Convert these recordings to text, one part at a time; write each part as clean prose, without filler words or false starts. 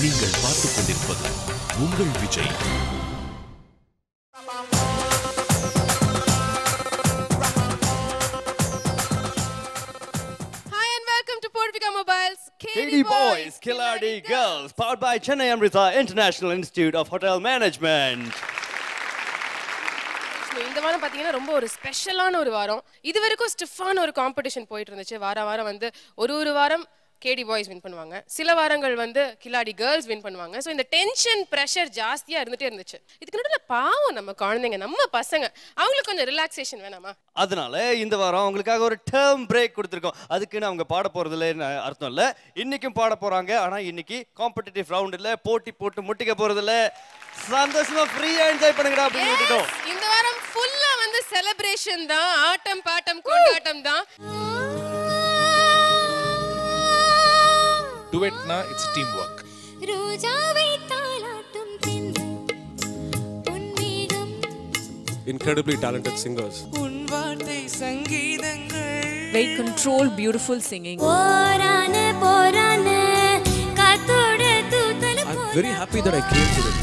நீங்கள் பார்த்துக் கொண்டிருப்பது உங்கள் Vijay. KD Boys, Killardy Girls, powered by Chennai Amrita International Institute of Hotel Management. இந்த வாரம் பாத்தீங்கன்னா ரொம்ப ஒரு ஸ்பெஷலான ஒரு வாரம். இதுவரைக்கும் ஸ்டிஃபான ஒரு காம்படிஷன் போயிட்டு இருந்துச்சு. வாரம் வந்து ஒரு வாரம் KD Boys வின் பண்ணுவாங்க. சில வாரங்கள் வந்து Killardy Girls வின் பண்ணுவாங்க. ஸோ இந்த டென்ஷன் ப்ரெஷர் ஜாஸ்தியா இருந்துட்டே இருந்துச்சு. இதுக்கு நடுவில் பாவம் நம்ம குழந்தைங்க, நம்ம பசங்க, அவங்களுக்கு கொஞ்சம் ரிலாக்ஸேஷன் வேணாமா? அதனால இந்த வாரம் அவங்களுக்காக ஒரு டேர்ம் பிரேக் கொடுத்துருக்கோம். அதுக்குன்னு அவங்க பாட போறதுல அர்த்தம் இல்லை. இன்னைக்கும் பாட போறாங்க. ஆனா இன்னைக்கு காம்படிட்டிவ் ரவுண்ட் இல்ல, போட்டி போட்டு முட்டிக்க போறது இல்ல. சந்தோஷமா ஃப்ரீயா என்ஜாய் பண்ணுங்கடா அப்படின்னு விட்டுட்டோம். இந்த வாரம் ஃபுல்லா வந்து செலிப்ரேஷன் தான், ஆட்டம் பாட்டம் கொண்டாட்டம் தான். Duet na, it's teamwork. Incredibly talented singers. Very controlled, beautiful singing. I'm very happy that I came today.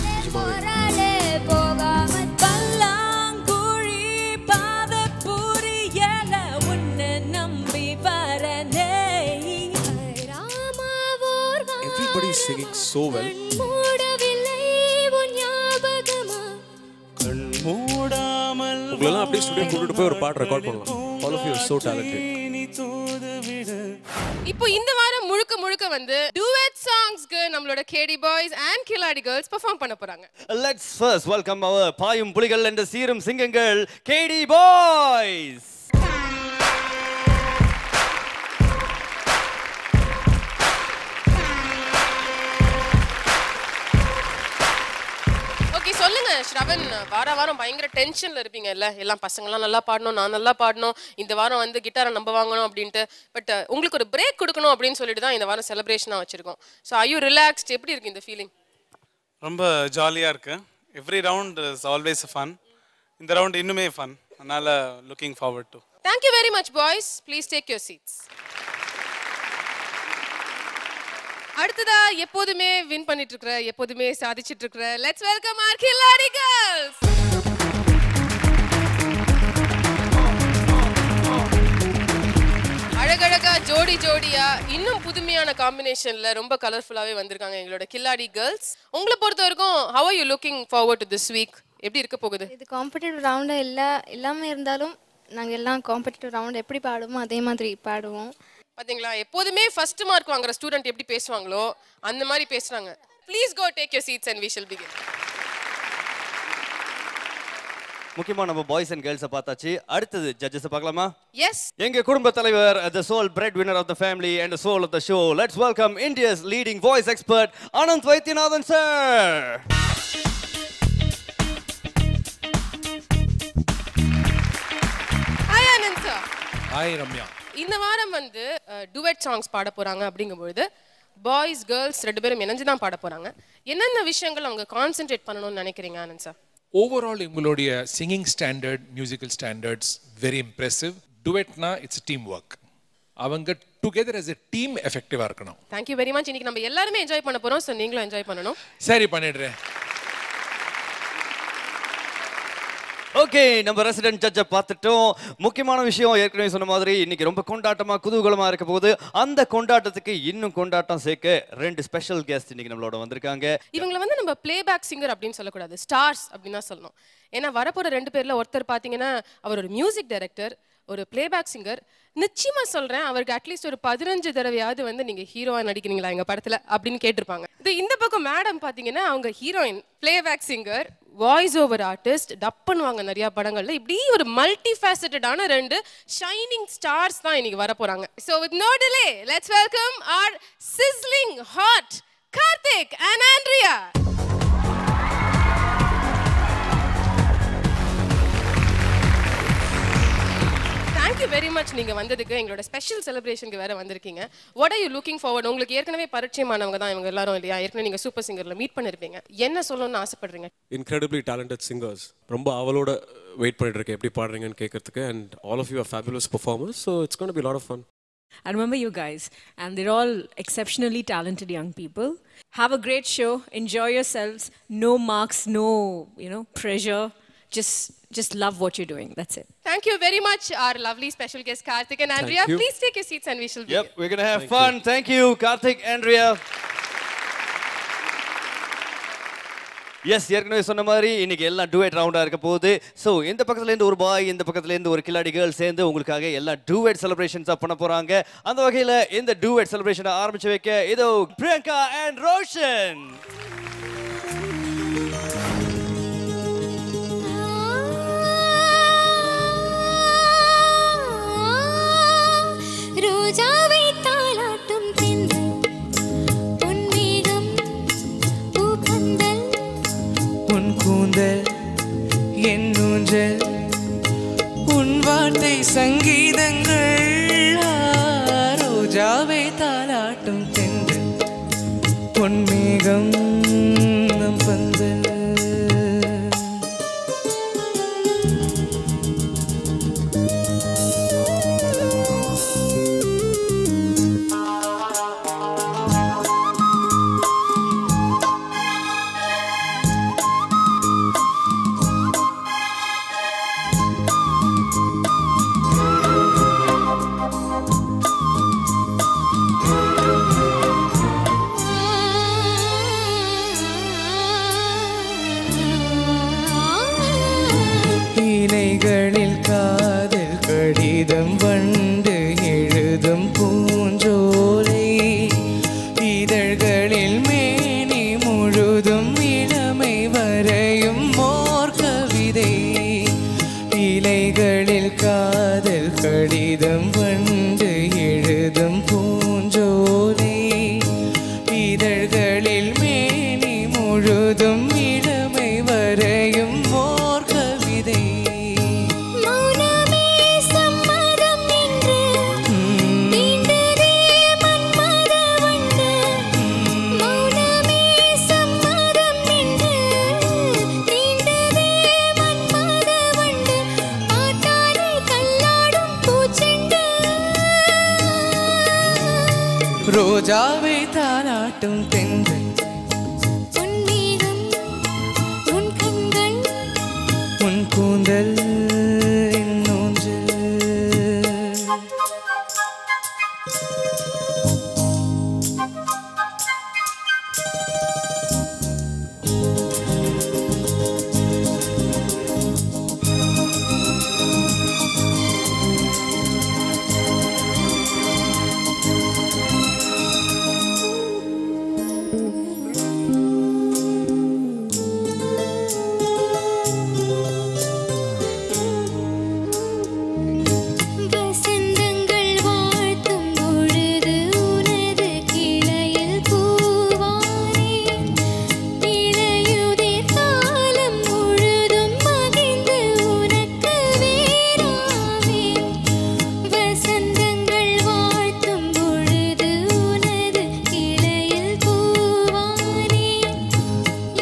Everybody is singing so well. உங்களெல்லாம் அப்படியே ஸ்டுடியோ கூட்டிட்டு போய் ஒரு பாட்டு ரெக்கார்ட் பண்ணலாம். All of you are so talented. இப்போ இந்த வாரம் முழுக்க வந்து duet songsக்கு நம்மளோட KD Boys and Killardy Girls perform பண்ண போறாங்க. Let's first welcome our பாயும் புலிகள் என்ற சீரும் சிங்கங்கள் KD Boys. சொல்லுங்க ஸ்ரவன், வாரம் பயங்கர டென்ஷன்ல இருப்பீங்கல்ல, எல்லாம் பசங்களாம் நல்லா பாடணும், நான் நல்லா பாடணும், இந்த வாரம் வந்து கிட்டாரை நம்ம வாங்கணும் அப்படின்ட்டு. பட் உங்களுக்கு ஒரு பிரேக் கொடுக்கணும் அப்படின்னு சொல்லிட்டு தான் இந்த வாரம் செலிப்ரேஷனாக வச்சிருக்கோம். So I you relaxed? எப்படி இருக்கு இந்த ஃபீலிங்? ரொம்ப ஜாலியாக இருக்கு. Every round is always fun. இந்த ரவுண்ட் இன்னுமே ஃபன். அதனால looking forward to. Thank you very much boys. Please take your seats. அடுத்ததா எப்போதுமே வின் பண்ணிட்டு இருக்கிற, எப்போதுமே சாதிச்சிட்டு இருக்கிற, let's welcome our Killardy Girls. அழகழகா ஜோடியா இன்னும் புதுமையான காம்பினேஷன்ல ரொம்ப கலர்ஃபுல்லாவே வந்திருக்காங்க எங்களோட Killardy Girls. உங்களை பொறுத்த வரைக்கும் how are you looking forward to this week? எப்படி இருக்க போகுது? இது காம்படிட்டிவ் ரவுண்ட் எல்லாமே இருந்தாலும் நாங்கள் எல்லாம் காம்படிட்டிவ் ரவுண்ட் எப்படி பாடுவோமோ அதே மாதிரி பாடுவோம். பாத்தீங்களா, எப்போதுமே ஃபர்ஸ்ட் மார்க் வாங்குற ஸ்டூடெண்ட் எப்படி பேசுவாங்களோ அந்த மாதிரி பேசுறாங்க. Please go take your seats and we shall begin. முக்கியமா நம்ம பாய்ஸ் அண்ட் கேர்ள்ஸ் பார்த்தாச்சு. அடுத்தது ஜட்ஜஸ் பார்க்கலாமா? எஸ். எங்க குடும்ப தலைவர், the sole breadwinner of the family and the soul of the show. Let's welcome India's leading voice expert Ananth Vaidyanathan sir. Hi Ananth sir. Hi Ramya. இந்த வாரம் வந்து duet songs பாட போறாங்க. அப்படிங்கும்போது பாய்ஸ் கேர்ள்ஸ் ரெண்டு பேரும் இணைஞ்சு தான் பாட போறாங்க. என்னென்ன விஷயங்கள் அவங்க கான்சென்ட்ரேட் பண்ணணும்னு நினைக்கிறீங்க ஆனந்த் சார்? ஓவரால் உங்களுடைய singing standard, musical standards very impressive. டுவெட்னா இட்ஸ் டீம் ஒர்க். அவங்க டுகெதர் as a டீம் எஃபெக்டிவா இருக்கணும். Thank you very much. இன்னைக்கு நம்ம எல்லாருமே என்ஜாய் பண்ண போறோம். ஸோ நீங்களும் என்ஜாய் பண்ணணும். சரி, பண்ணிடுறேன். ஓகே, நம்ம ரெசிடென்ட் ஜட்ஜை பார்த்துட்டோம். முக்கியமான விஷயம் ஏற்கனவே சொன்ன மாதிரி இன்னைக்கு ரொம்ப கொண்டாட்டமா குதூகலமா இருக்க போகுது. அந்த கொண்டாட்டத்துக்கு இன்னும் கொண்டாட்டம் சேர்க்க ரெண்டு ஸ்பெஷல் கெஸ்ட் இன்னைக்கு நம்மளோட வந்திருக்காங்க. இவங்களை வந்து நம்ம பிளேபேக் சிங்கர் அப்படின்னு சொல்லக்கூடாது, ஸ்டார்ஸ் அப்படின்னு தான் சொல்லணும். ஏன்னா வரப்போற ரெண்டு பேர்ல ஒருத்தர் பார்த்தீங்கன்னா அவர் ஒரு மியூசிக் டைரக்டர், ஒரு பிளேபேக் சிங்கர். நிச்சயமா சொல்றேன், அவருக்கு அட்லீஸ்ட் ஒரு 15 தடவையாவது வந்து நீங்க ஹீரோவா நடிக்கிறீங்களா எங்க படத்துல அப்படின்னு கேட்டிருப்பாங்க. இந்த பக்கம் மேடம் பாத்தீங்கன்னா அவங்க heroine, playback singer, voice over artist, dub பண்ணுவாங்க நிறைய படங்கள்ல. இப்படி ஒரு மல்டி ஃபேசட்டடான ரெண்டு ஷைனிங் ஸ்டார்ஸ் தான் இன்னைக்கு வர போறாங்க. So with no delay, let's welcome our sizzling hot Karthik and Andrea. Thank you very much நீங்க வந்ததுக்கு. எங்களோட ஸ்பெஷல் செலிப்ரேஷனுக்கு வேற வந்திருக்கீங்க. What are you looking forward? உங்களுக்கு ஏற்கனவே பரிச்சயமானவங்க தான் இவங்க எல்லாரும் இல்லையா? ஏற்கனவே நீங்க சூப்பர் சிங்கர்ல மீட் பண்ணிருப்பீங்க. என்ன சொல்லணும்னு ஆசைப்படுறீங்க? Incredibly talented singers. ரொம்ப அவளோட வெயிட் பண்ணிட்டு இருக்கேன் எப்படி பாடுறீங்கன்னு கேட்கறதுக்கு. And all of you are fabulous performers, so it's going to be a lot of fun. I remember you guys, and they're all exceptionally talented young people. Have a great show. Enjoy yourselves. No marks, no, pressure. Just love what you're doing. That's it. Thank you very much, our lovely special guest Karthik and Andrea. you. Please take your seats and we shall begin. Yep, we're gonna have fun. Thank you, Karthik, Andrea. Yes ஏற்கனவே சொன்ன மாதிரி இன்னைக்கு எல்லாம் duet ரவுண்டாக இருக்க போகுது. So இந்த பக்கத்துலேருந்து ஒரு பாய், இந்த பக்கத்துலேருந்து ஒரு கில்லாடி கேர்ள் சேர்ந்து உங்களுக்காக எல்லாம் டூவேட் செலிப்ரேஷன்ஸாக பண்ண போகிறாங்க. அந்த வகையில் இந்த டூவேட் செலிப்ரேஷனை ஆரம்பிச்சு வைக்க இதோ பிரியங்கா அண்ட் ரோஷன். ரோஜாவை தாளாட்டும் தென்றல் பொன் மேகம் பூப்பந்தல் உன் கூந்தல் என் ஊஞ்சல் உன் வார்த்தை சங்கீதங்கள் ரோஜாவை தாளாட்டும் தென்றல் பொன் மேகம் நம் பந்தல் இலைகளில் காதல் கடிதம் வண்டு எழுதும் பூஞ்சோலை இதழ்களில் மேனி முழுதும் இளமை வரையும் மோர் கவிதை இலைகளில் காதல் கடிதம் வண்டு எழுதும் பூஞ்சோலை இதழ்களில் மேனி முழுதும் இளமை வரையும் மோர் கவிதை மௌனமே சம்மதம் என்று தீண்டதே மன்மத வண்டு மௌனமே சம்மதம் என்று தீண்டதே மன்மத வண்டு பாட்டாலே கல்லாடும் பூச்செண்டு ரோஜாவை தாளாட்டும் தென்றல் பொன் மேகம் உன் கண்கள் உன் கூந்தல் என் ஊஞ்சல் வசந்தங்கள் வாழ்த்தும் பொழுது உனது கிளையில் பூவானேன் இளையுதிர் காலம் முழுதும் மகிழ்ந்து உனக்கு வேறாவேன் வசந்தங்கள் வாழ்த்தும் பொழுது உனது கிளையில் பூவானேன்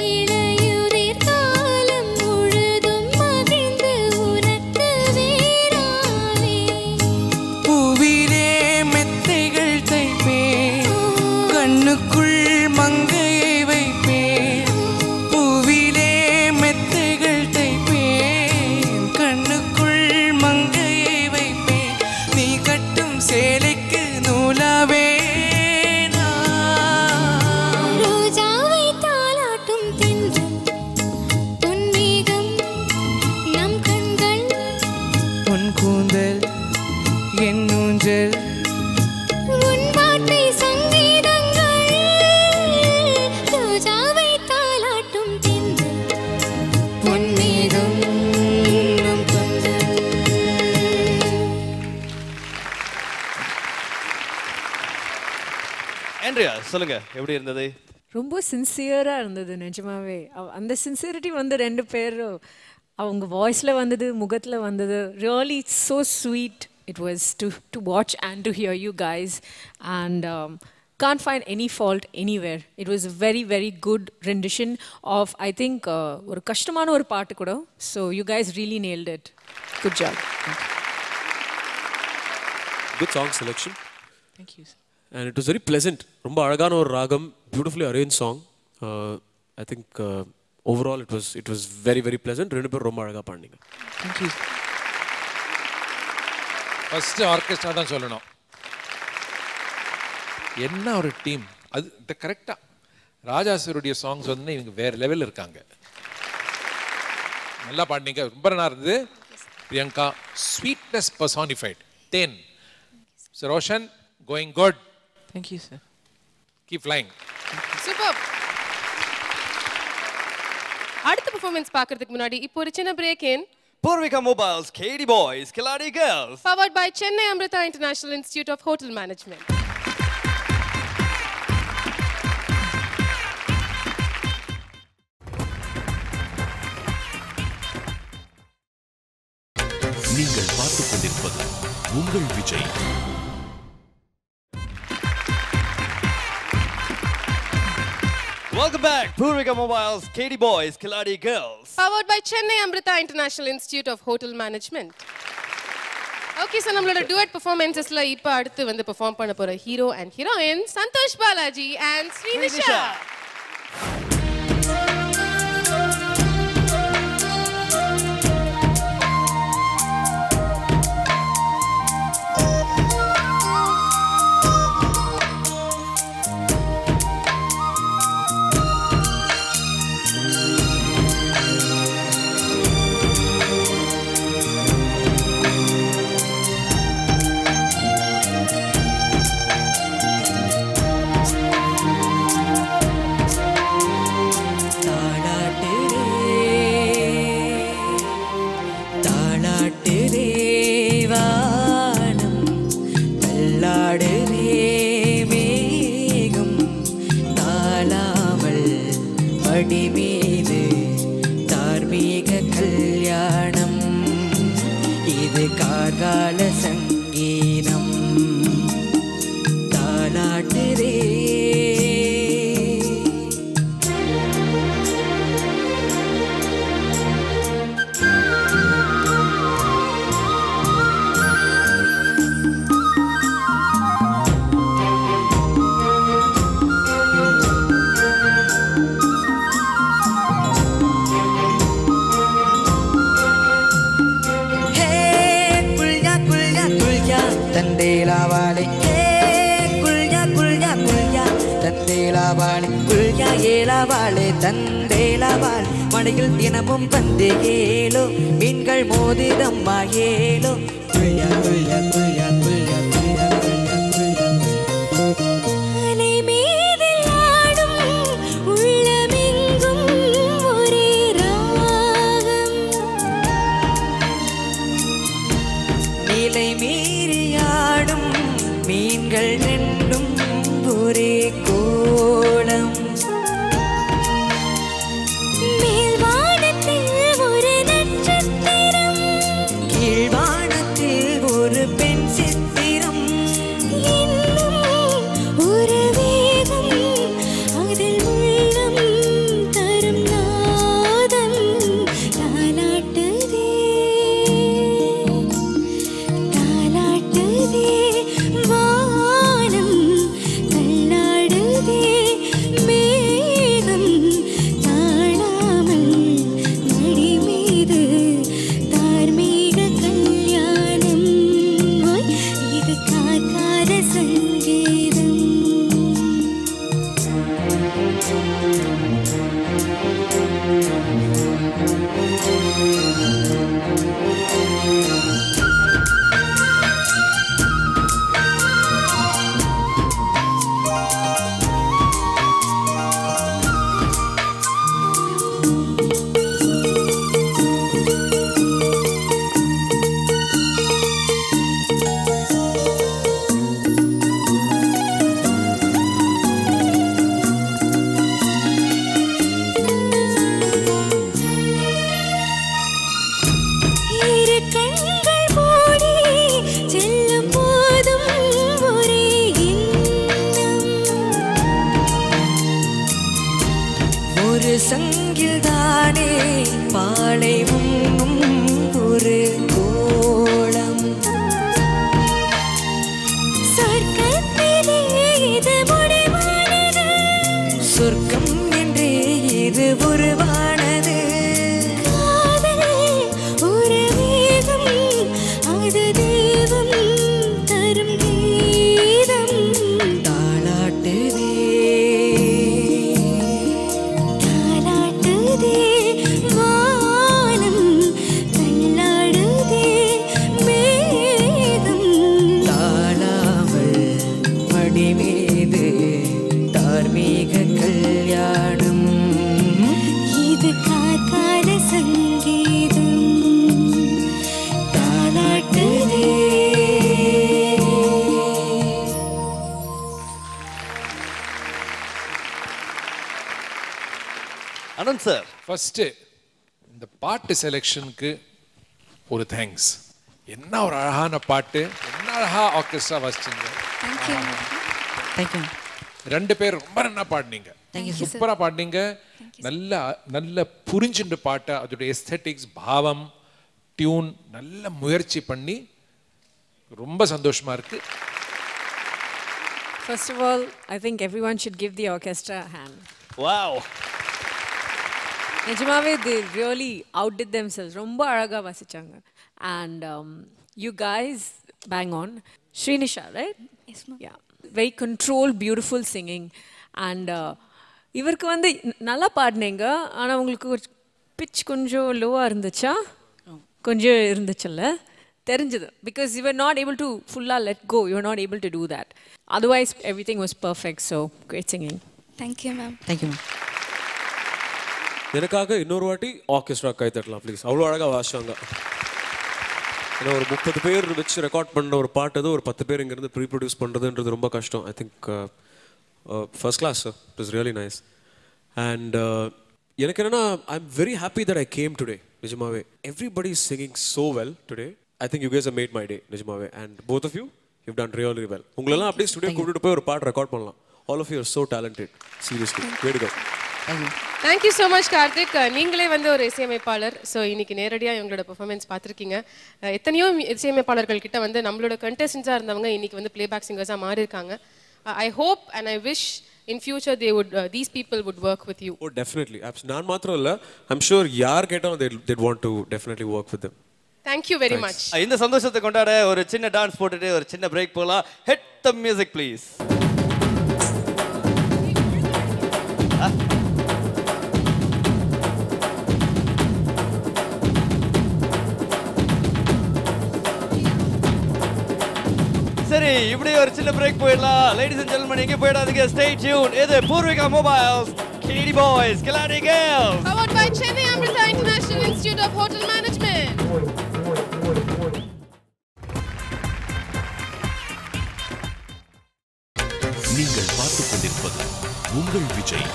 இளையுதிர் காலம் முழுதும் மகிழ்ந்து உனக்கு வேறாவேன் பூவிலே மெத்தைகள் தைப்பேன் கண்ணுக்குள் மங்கையை வைப்பேன் பூவிலே மெத்தைகள் தைப்பேன் கண்ணுக்குள் மங்கையை வைப்பேன் நீ கட்டும் சேலைக்கு நூலாவே ரோஜாவை தாளாட்டும் தென்றல் பொன் மேகம் நம் கண்கள் உன் கூந்தல் என் ஊஞ்சல் உன் வார்த்தை சங்கீதங்கள் ரோஜாவை தாளாட்டும் தென்றல் பொன் மேகம் நம் கண்கள் ஆண்ட்ரியா சொல்லுங்க எப்படி இருந்தது? ரொம்ப சின்சியராக இருந்தது நிஜமாவே. அந்த சின்சியரிட்டி வந்து ரெண்டு பேரும் அவங்க வாய்ஸில் வந்தது, முகத்தில் வந்தது. Really so sweet it was to watch and to hear you guys and can't find any fault anywhere. It was a very, very good rendition of, I think, ஒரு கஷ்டமான ஒரு பாட்டு கூட. So you guys really nailed it. Good job. Good song selection. Thank you. and it was very pleasant. ரொம்ப அழகான ஒரு ராகம், beautifully arranged song. I think overall it was very very pleasant. ரெண்டு பேரும் ரொம்ப அழகா பாடுனீங்க. Thank you. ஃபர்ஸ்ட் ஆர்கெஸ்ட்ரா தான் சொல்லணும். என்ன ஒரு டீம் அது, இந்த கரெக்டா ராஜா சாருடைய சாங்ஸ் வந்து இவங்க வேற லெவலில் இருக்காங்க. நல்லா பாடினீங்க, ரொம்ப நல்லா இருந்தது. Priyanka sweetness personified. 10. Roshan going good. Thank you, sir. Keep flying. Super. அடுத்த பெர்ஃபார்மன்ஸ் பார்க்கிறதுக்கு முன்னாடி இப்போ ஒரு சின்ன break in. Purvika Mobiles, KD Boys, Khiladi Girls. Powered by Chennai Amrita International Institute of Hotel Management. நீங்கள் பார்த்துக் கொண்டிருப்பது உங்கள் Vijay. Welcome back, Purvika Mobiles, KD Boys, Khiladi Girls. Powered by Chennai Amrita International Institute of Hotel Management. Okay, so நம்மளோட duet performances-ல இப்போ அடுத்து வந்து perform பண்ண போற hero and heroine Santosh Balaji and Srinisha. கார்கால சங்கீதம் தாலாட்டுதே. தந்தேலாவாலே குல்யா குல்யா குல்யா தந்தேலாவாலே குல்யா ஏலாவாலே தந்தேலாவால் மழையில் தினமும் வந்து ஏலோ மீன்கள் மோதிரம்மா ஏலோ குல்யா குல்யா குல்யா குல்யா குல்யா குல்யா குல்யா. அலை மீதில் ஆடும் உள்ளமெங்கும் ஒரே ராகம். நீலை மீறியாடும் மீன்கள் ரெண்டும் ஒரே கோலம். மேல்வானத்தில் ஒரு நட்சத்திரம், கீழ்வானத்தில் ஒரு பெண் சித்திரம். இன்னும் ஒரு வேகம், அதில் உள்ளம் தரும் நாதம் தாலாட்டுதே தாலாட்டுதே. வானம் தள்ளாடுதே, மேகம் தாழாமல் மடி மீது தார்மீக கல்யாணம். ஓய், இது கார்கால சங்கீதம். இரு கண்கள் மூடி செல்லும் போதும் ஒரே எண்ணம். ஒரு சங்கில் தானே பாலை உண்ணும் ஒரு கோலம். சொர்க்கத்திலே போலே இது உருவானது. காதல் ஒரு வேகம், அது தெய்வம் தரும் கீதம். தாலாட்டுதே தாலாட்டுதே வானம், தள்ளாடுதே மேகம். தாழாமல் மடி மீது தார்மீக கல்யாணம். இது கார்கால சங்கீதம். தாலாட்டுதே அனந்த் சார், ஃபர்ஸ்ட் இந்த பாட்டு செலெக்ஷனுக்கு ஒரு தேங்க்ஸ். என்ன ஒரு அழகான பாட்டு, என்ன அழகா ஆர்கெஸ்ட்ரா வாசிச்சீங்க. தேங்க்யூ. ரெண்டு பேர் ரொம்ப நல்லா பாடினீங்க, சூப்பரா பாடினீங்க. நல்ல நல்ல புரிஞ்சுண்டு பாட்டை, அதோட எஸ்தெட்டிக்ஸ், பாவம், டியூன் நல்ல முயற்சி பண்ணி ரொம்ப சந்தோஷமா இருக்கு. First of all, I think everyone should give the orchestra a hand. Wow. நிஜமாவே they really outdid themselves. ரொம்ப அழகா வாசிச்சாங்க. And you guys bang on. Srinisha, right? Yes, ma'am. Yeah. Very controlled, beautiful singing. And இவருக்கு வந்து நல்லா பாடினீங்க, ஆனால் உங்களுக்கு ஒரு pitch கொஞ்சம் லோவாக இருந்துச்சா? கொஞ்சம் இருந்துச்சுல்ல, தெரிஞ்சது. Because you were not able to full-ஆ let go. You were not able to do that. Otherwise, everything was perfect. So, great singing. Thank you, ma'am. Thank you ma'am. எனக்காக இன்னொரு வாட்டி ஆர்கெஸ்ட்ரா கை தட்டலாம் ப்ளீஸ். அவ்வளோ அழகாக வாசிச்சாங்க. ஏன்னா ஒரு 30 பேர் வச்சு ரெக்கார்ட் பண்ண ஒரு பாட்டு அது ஒரு 10 பேர் இங்கேருந்து ப்ரீ ப்ரொடியூஸ் பண்ணுறதுன்றது ரொம்ப கஷ்டம். I think first class. It is really nice. And எனக்கு என்னென்னா I am very happy that I came today. நிஜமாவே everybody is singing so well today. I think you guys have made my day. நிஜமாவே. And both of you you done really well. உங்களெல்லாம் அப்படியே studio கூட்டிட்டு போய் ஒரு பாட்டு record பண்ணலாம். All of you are so talented. Seriously very good. Thank you so much Karthik. நீங்களே வந்து ஒரு இசையமைப்பாளர். ஸோ இன்னைக்கு நேரடியாக இவங்களோட பெர்ஃபார்மன்ஸ் பார்த்துருக்கீங்க. எத்தனையோ இசையமைப்பாளர்கள் கிட்ட வந்து நம்மளோட கண்டெஸ்டன்ஸாக இருந்தவங்க இன்னைக்கு வந்து பிளேபேக் சிங்கர்ஸாக மாறி இருக்காங்க. I hope and I wish in future they would these people would work with you. Oh definitely. நான் மாத்திரம் இல்லை, ஐம் ஷூர் யார் கேட்டாலும் they'd want to definitely work with them. Thank you very much. இந்த சந்தோஷத்தை கொண்டாட ஒரு சின்ன டான்ஸ் போட்டுட்டு ஒரு சின்ன பிரேக் போகலாம். Hit the music please. சரி, இப்படி ஒரு சின்ன பிரேக் போயிடலாம். லேடிஸ் அண்ட் ஜென்டில்மேன், எங்கே போயிடாதீங்க. Stay tune. இது Poorvika mobiles, KD Boys, Killarney Girls. Powered by Chennai Amrita International Institute of Hotel Management. நீங்கள் பார்த்துக் கொண்டிருப்பது உங்கள் Vijay.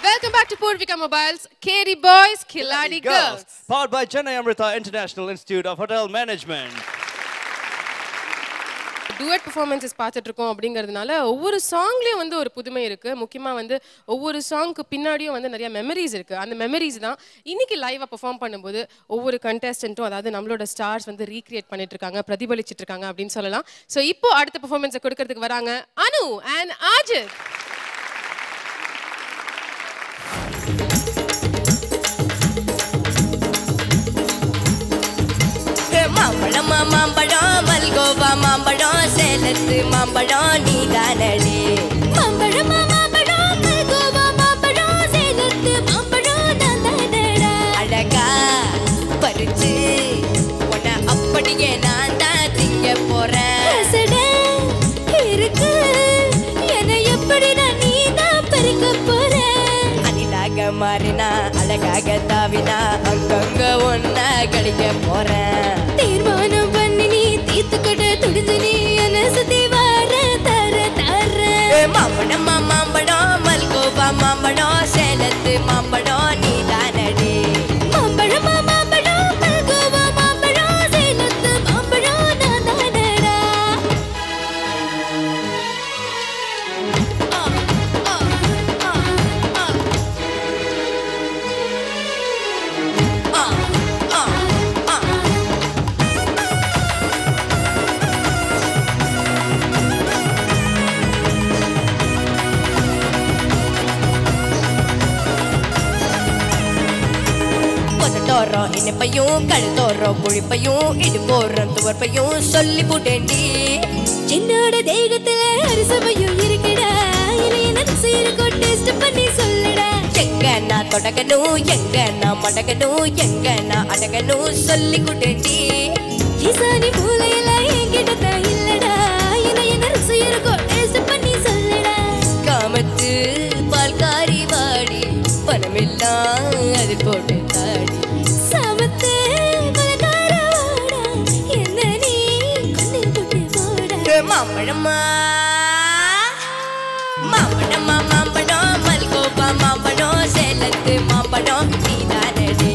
Welcome back to Purvika Mobiles, KD Boys, Killarney Girls. Powered by Chennai Amrita International Institute of Hotel Management. Duet performances பார்த்துட்டு இருக்கோம் அப்படிங்கிறதுனால ஒவ்வொரு சாங்லேயும் வந்து ஒரு புதுமை இருக்குது. முக்கியமாக வந்து ஒவ்வொரு சாங்க்கு பின்னாடியும் வந்து நிறைய மெமரிஸ் இருக்குது. அந்த மெமரிஸ் தான் இன்னைக்கு லைவாக பெர்ஃபார்ம் பண்ணும்போது ஒவ்வொரு கண்டெஸ்டன்ட்டும், அதாவது நம்மளோட ஸ்டார்ஸ் வந்து ரீக்ரியேட் பண்ணிட்டு இருக்காங்க, பிரதிபலிச்சிட்டு இருக்காங்க அப்படின்னு சொல்லலாம். ஸோ இப்போ அடுத்த பெர்ஃபார்மன்ஸை கொடுக்கறதுக்கு வராங்க அனு அண்ட் ஆஜித். மாம்பழம் மாம்பழம் மல்கோவா மாம்பழம் சேலத்து மாம்பழம் நீதானடி. மாம்பழம் மாம்பழம் மல்கோவா மாம்பழம் சேலத்து மாம்பழம் நான்தானடா. அழகா பறிச்சு உன்னை அப்படியே நான் தான் திங்க போறேன். ரசடா இருக்கு என்னை எப்படி நான் நீ தான் பறிக்க போறேன். அணிலாக மாறினா அழகாக தாவினா அங்கங்க ஒன்னா கழிக்க போறேன். தீர்மானம் பண்ணி நீ தீர்த்துக்கிட்ட துடிஞ்சு நீ என்ன சுத்தி வர தர தர. மாம்பழம் மாம்பழம் மல்கோவா மாம்பழம் சேலத்து மாம்பழம் நீதானடி. மாம்பழம் மாம்பழம் மல்கோவா மாம்பழம் சேலத்து மாம்பழம் நான்தானடா. நினைப்பையும் கழுத்தோறும் குழிப்பையும் இடுப்போறும் துவர்ப்பையும் சொல்லி போட்டேன்டி என்னோட தேகத்துல அரிசமையும் இருக்குடா இலையின சீரகம் டேஸ்ட் பண்ணி சொல்லுடா எங்க நான் தொடக்கணும் எங்க நான் மடக்கணும் எங்க நான் அடக்கணும் சொல்லி கொடுத்தேன்டி ஈசானி மூலையில என்கிட்ட தான் இல்லடா இலையின சீரகம் டேஸ்ட் பண்ணி சொல்லுடா காமத்து பால்காரி வாடி பணமெல்லாம் அது போட்டு தாடி சமத்து பலகாரவாடா என்ன நீ கொண்டு போட்டு போடா மாம்பழமா மாம்பழமா மாம்பழம் மல்கோபா மாம்பழம் சேலத்து மாம்பழம் நீதானடி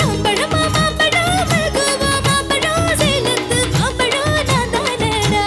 மாம்பழமா மாம்பழம் மல்கோவா மாம்பழம் சேலத்து மாம்பழம் நான் தானடா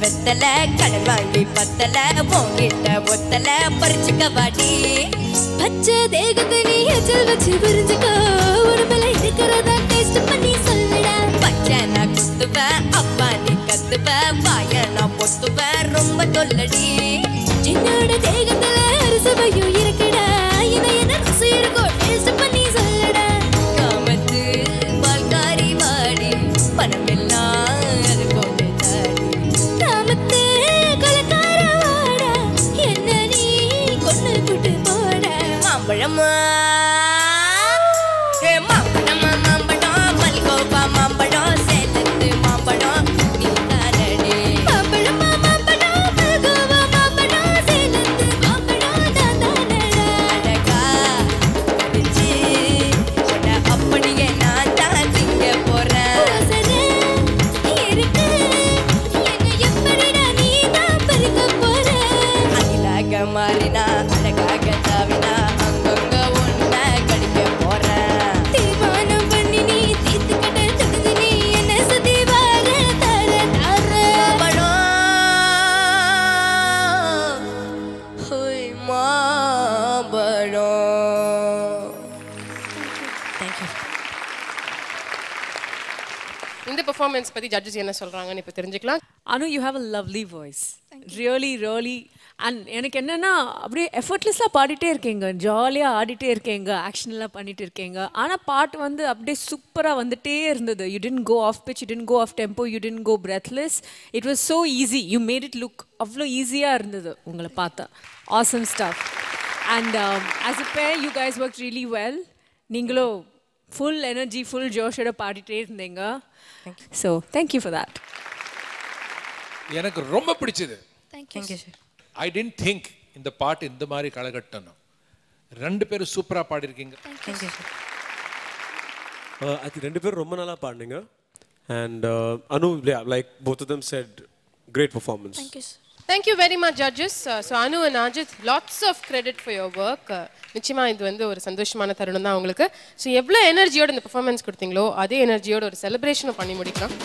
வெத்தல கடன் வாங்கி பத்தல போங்கிட்ட ஒத்தல பறிச்சுக்க வாடி பச்சை தேகத்தை நீ எச்சல் வச்சு விரிஞ்சுக்கோ உடம்புல இருக்கிறதா டேஸ்ட் பண்ணி சொல்லுடா பச்சை நான் குத்துவேன் அப்பா நீ கத்துவேன் வாய நான் பொத்துவேன் ரொம்ப தொல்லடி என்னோட தேகத்துல அரிசமையும் இருக்குடா இலையின சீரகம் டேஸ்ட் பண்ணி சொல்லுடா காமத்து பால்காரி வாடி பணமெல்லாம் அது போட்டு தாடி காமத்து கலக்காரவாடா என்ன நீ கொண்டு போட்டு போடா மாம்பழமா மாம்பழமா மாம்பழம் மல்கோபா மாம்பழம் சேலத்து மாம்பழம் நீதானடி மாம்பழமா மாம்பழம் மல்கோவா மாம்பழம் சேலத்து மாம்பழம் நான் தானடா அழகா கடிச்சு உன்னை அப்படியே நான் தான் திங்க போறேன் வாசனை இருக்கு என்ன எப்படிடா நீ தான் பறிக்க போற அகிலாக மாறினா அழகாக தாவினா அங்கங்க உன்னை கடிக்க போறேன் தீர்மானம் பண்ணி நீ தீர்த்துக்கிட்ட துணிஞ்சு நீ என்ன சுத்தி வர தர தர மாம்பழம் ஹோய் மாம்பழம் இந்த பெர்ஃபார்மன்ஸ் பத்தி ஜட்ஜஸ் என்ன சொல்றாங்கன்னு இப்போ தெரிஞ்சுக்கலாம். Anu, you have a lovely voice. Really, really. And எனக்கு என்னன்னா அப்படியே எஃபர்ட்லெஸ்ஸாக பாடிட்டே இருக்கீங்க, ஜாலியாக ஆடிட்டே இருக்கீங்க, ஆக்ஷன்லாம் பண்ணிட்டு இருக்கீங்க. ஆனால் பாட்டு வந்து அப்படியே சூப்பராக வந்துட்டே இருந்தது. You didn't go off pitch, you didn't go off tempo, you didn't go breathless. It was so easy. You made it look அவ்வளோ ஈஸியாக இருந்தது உங்களை பார்த்தா. Awesome stuff. And as a pair, you guys worked really well. நீங்களும் full energy, full ஜோஷோட பாடிட்டே இருந்தீங்க. So, thank you for that. எனக்கு ரொம்ப பிடிச்சது. Thank you sir. I tend think இந்த பாட்டு இந்த மாதிரி கலகட்டணும். ரெண்டு பேரும் சூப்பரா பாடிருக்கீங்க. Thank you sir. I think ரெண்டு பேரும் ரொம்ப நல்லா பாடுனீங்க. And Anu, yeah, like both of them said, great performance. Thank you sir. Thank you very much judges. So Anu and Ajit, lots of credit for your work. நிச்சயமா இது வந்து ஒரு சந்தோஷமான தருணம் தான் உங்களுக்கு. ஸோ எவ்வளோ எனர்ஜியோட இந்த பெர்ஃபார்மன்ஸ் கொடுத்தீங்களோ அதே எனர்ஜியோட ஒரு செலிப்ரேஷனும் பண்ணி முடிக்கலாம்.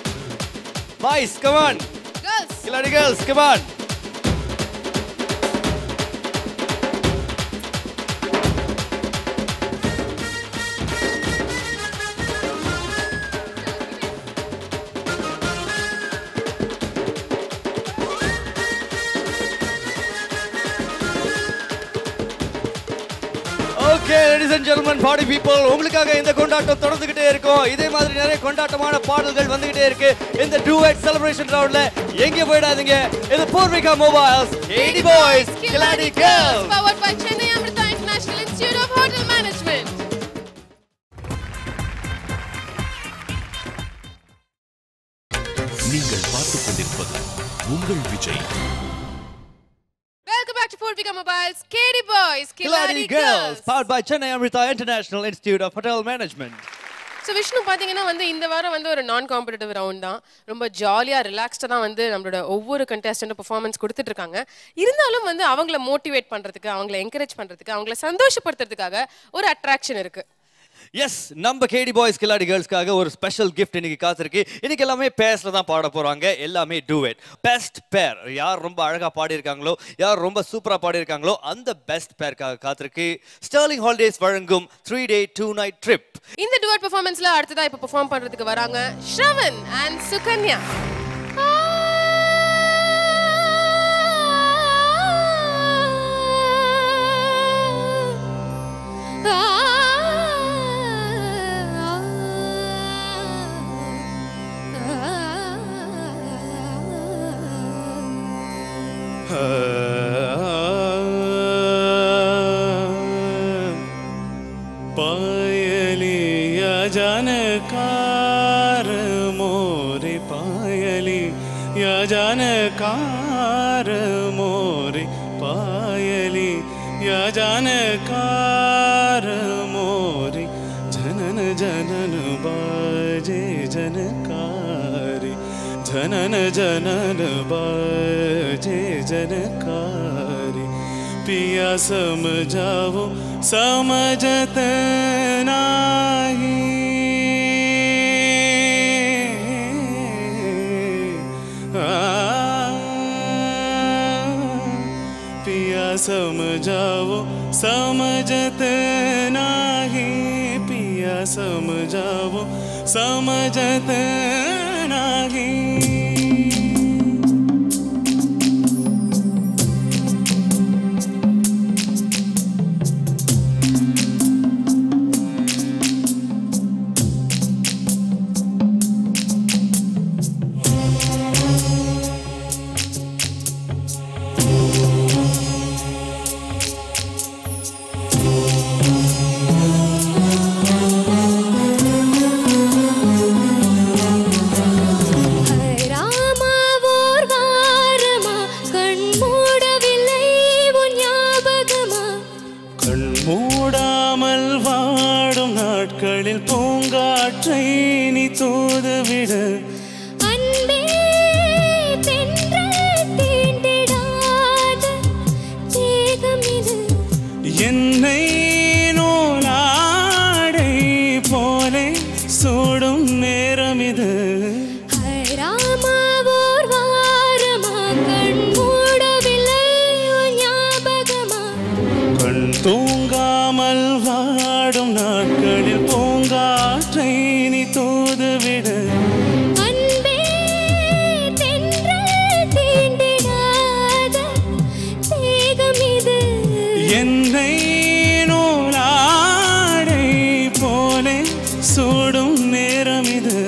Boys come on, girls Killadi girls come on. Okay ladies and gentlemen, party people, உங்களுக்காக இந்த கொண்டாட்டம் தொடர்ந்துகிட்டே இருக்கும். இதே மாதிரி நிறைய கொண்டாட்டமான பாடல்கள் வந்துகிட்டே இருக்கு. இந்த duet celebration roundல எங்க போயிடாதீங்க. இது Poorvika mobiles 80 boys Killadi girls powered by Chennai Amrita International Institute of Hotel Management. நீங்கள் பார்த்துக் கொண்டிருப்பது உங்கள் Vijay. Welcome back to Purvika Automobiles, KD Boys, Kiladi Girls, powered by Chennai Amrita International Institute of Hotel Management. So Vishnu பார்த்தீங்கன்னா இந்த வாரம் ஒரு நான் competitive round தான். ரொம்ப ஜாலியாக ரிலாக்ஸ்டாக தான் நம்மளோட ஒவ்வொரு கண்டெஸ்டன்ட் பெர்ஃபார்மன்ஸ் கொடுத்துட்டு இருக்காங்க. இருந்தாலும் அவங்கள மோட்டிவேட் பண்ணுறதுக்கு, அவங்கள என்கரேஜ் பண்ணுறதுக்கு, அவங்கள சந்தோஷப்படுத்துறதுக்காக ஒரு அட்ராக்ஷன் இருக்குது. எஸ், நம்ம கேடி பாய்ஸ் கில்லாடி கேர்ள்ஸ்க்காக ஒரு ஸ்பெஷல் கிஃப்ட் இன்னைக்கு காத்திருக்கு. இன்னைக்கு எல்லாமே பேர்ஸ்ல தான் பாட போறாங்க. எல்லாமே டூயட். பெஸ்ட் பேர், யார் ரொம்ப அழகா பாடி இருக்காங்களோ, யார் ரொம்ப சூப்பரா பாடி இருக்காங்களோ அந்த பெஸ்ட் பேர்க்காக காத்திருக்கு ஸ்டர்லிங் ஹாலிடேஸ் வழங்கும் 3-day 2-night ட்ரிப். இந்த டூயட் பெர்ஃபார்மன்ஸ்ல அடுத்ததா இப்ப பெர்ஃபார்ம் பண்றதுக்கு வராங்க ஸ்ரவன் அண்ட் சுகன்யா. पायलिया जानकार मोरे पायलिया जानकार मोरे पायलिया जानकार मोरे जनन जनन बाजे जनकारी जनन जनन बाजे जनकारी पिया समझाओ समझत नाही पिया समझाओ समझत नाही पिया समझाओ समझत नाही பூங்காற்றை நீ தூதுவிடு அன்பே தென்றல் தீண்டிடாத தேகம் இது என்னை நூலாடை போலே சூடும் நேரம் இது ராமா ஓர் வாரமா கண் மூடவில்லை ஞாபகமா கண் தூங்காமல் வாடும் நாட்களில் பூங்காற்றை நீ தூதுவிடு அன்பே தென்றல் தீண்டிடாத தேகம் இது என்னை நூலாடை போலே சூடும் நேரம் இது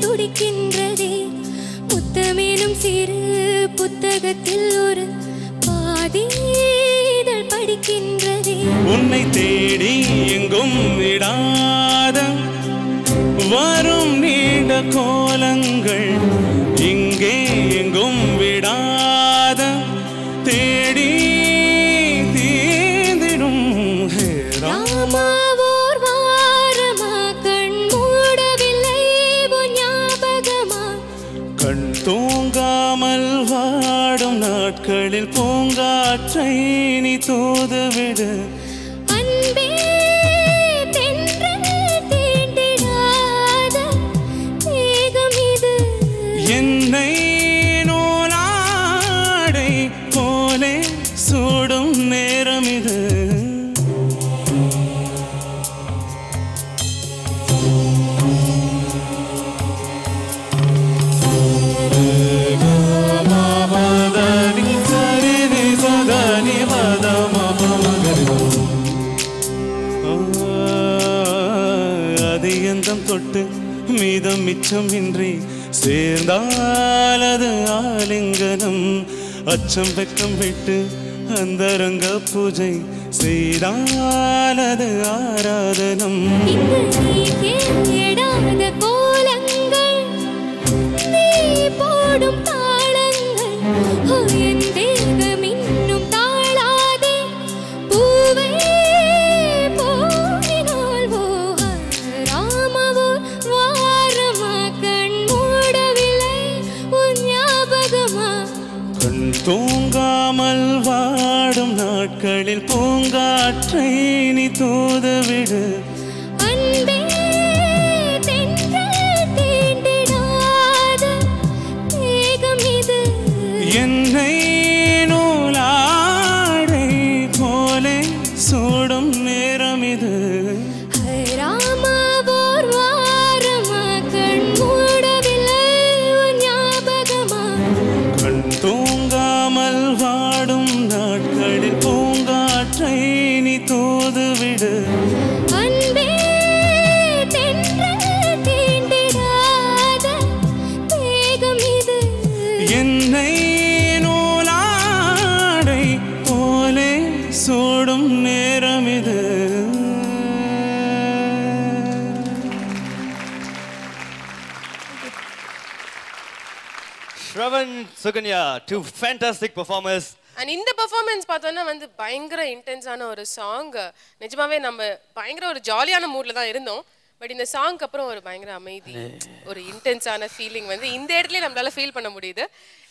துடிக்கின்றதே முத்தமேனும் சிறு புத்தகத்தில் ஒரு பாதிதழ் படிக்கின்றதே உன்னை தேடி எங்கும் விடாத வரும் நீண்ட கோலங்கள் இங்கே எங்கும் விடாத தேடி தீர்ந்திடும் ராமா ஓர் வாரமா கண் மூடவில்லை ஞாபகமா கண் தூங்காமல் வாடும் நாட்களில் பூங்காற்றை நீ தூதுவிடு அன்பே தென்றல் தீண்டிடாத மேகம் இது என்னை நூலாடை போலே சூடும் நேரம் இது அதியந்தம் தொட்டு மீதம் மிச்சமின்றி சேர்ந்தாலது ஆலிங்கனம் அச்சம் வெக்கம் விட்டு அந்தரங்க பூஜை செய்தாலது ஆராதனம் கேடாத கோலங்கள் நீ போடும் தாளங்கள் என் தேகம் இன்னும் தாழாதே பூவே போயினால் ராமவோ வாரமா கண் மூடவில்லை உன் ஞாபகமா கண் தூங்காமல் வாடும் நாட்களில் பூங்காற்றை நீ தூதுவிடு அன்பே தென்றல் தீண்டிடாத மேகம் இது என்னை நூலாடை போலே சூடும் நேரம் இது ராமா ஓர் வாரமா கண் மூடவில்லை உன் ஞாபகமா கண் தூங்காமல் வாடும் நாட்களில் பூங்காற்றை நீ தூதுவிடு அன்பே தென்றல் தீண்டிடாத மேகம் இது என்னை நூலாடை போலே சூடும் நேரம் இது Shravan, Sukanya, two fantastic performers. And இந்த பெர்ஃபார்மன்ஸ் பார்த்தோன்னா வந்து பயங்கர இன்டென்ஸான ஒரு சாங். நிஜமாவே நம்ம பயங்கர ஒரு ஜாலியான மூட்ல தான் இருந்தோம். பட் இந்த சாங்க்கு அப்புறம் ஒரு பயங்கர அமைதி, ஒரு இன்டென்ஸான ஃபீலிங் வந்து இந்த இடத்துல நம்மளால ஃபீல் பண்ண முடியுது.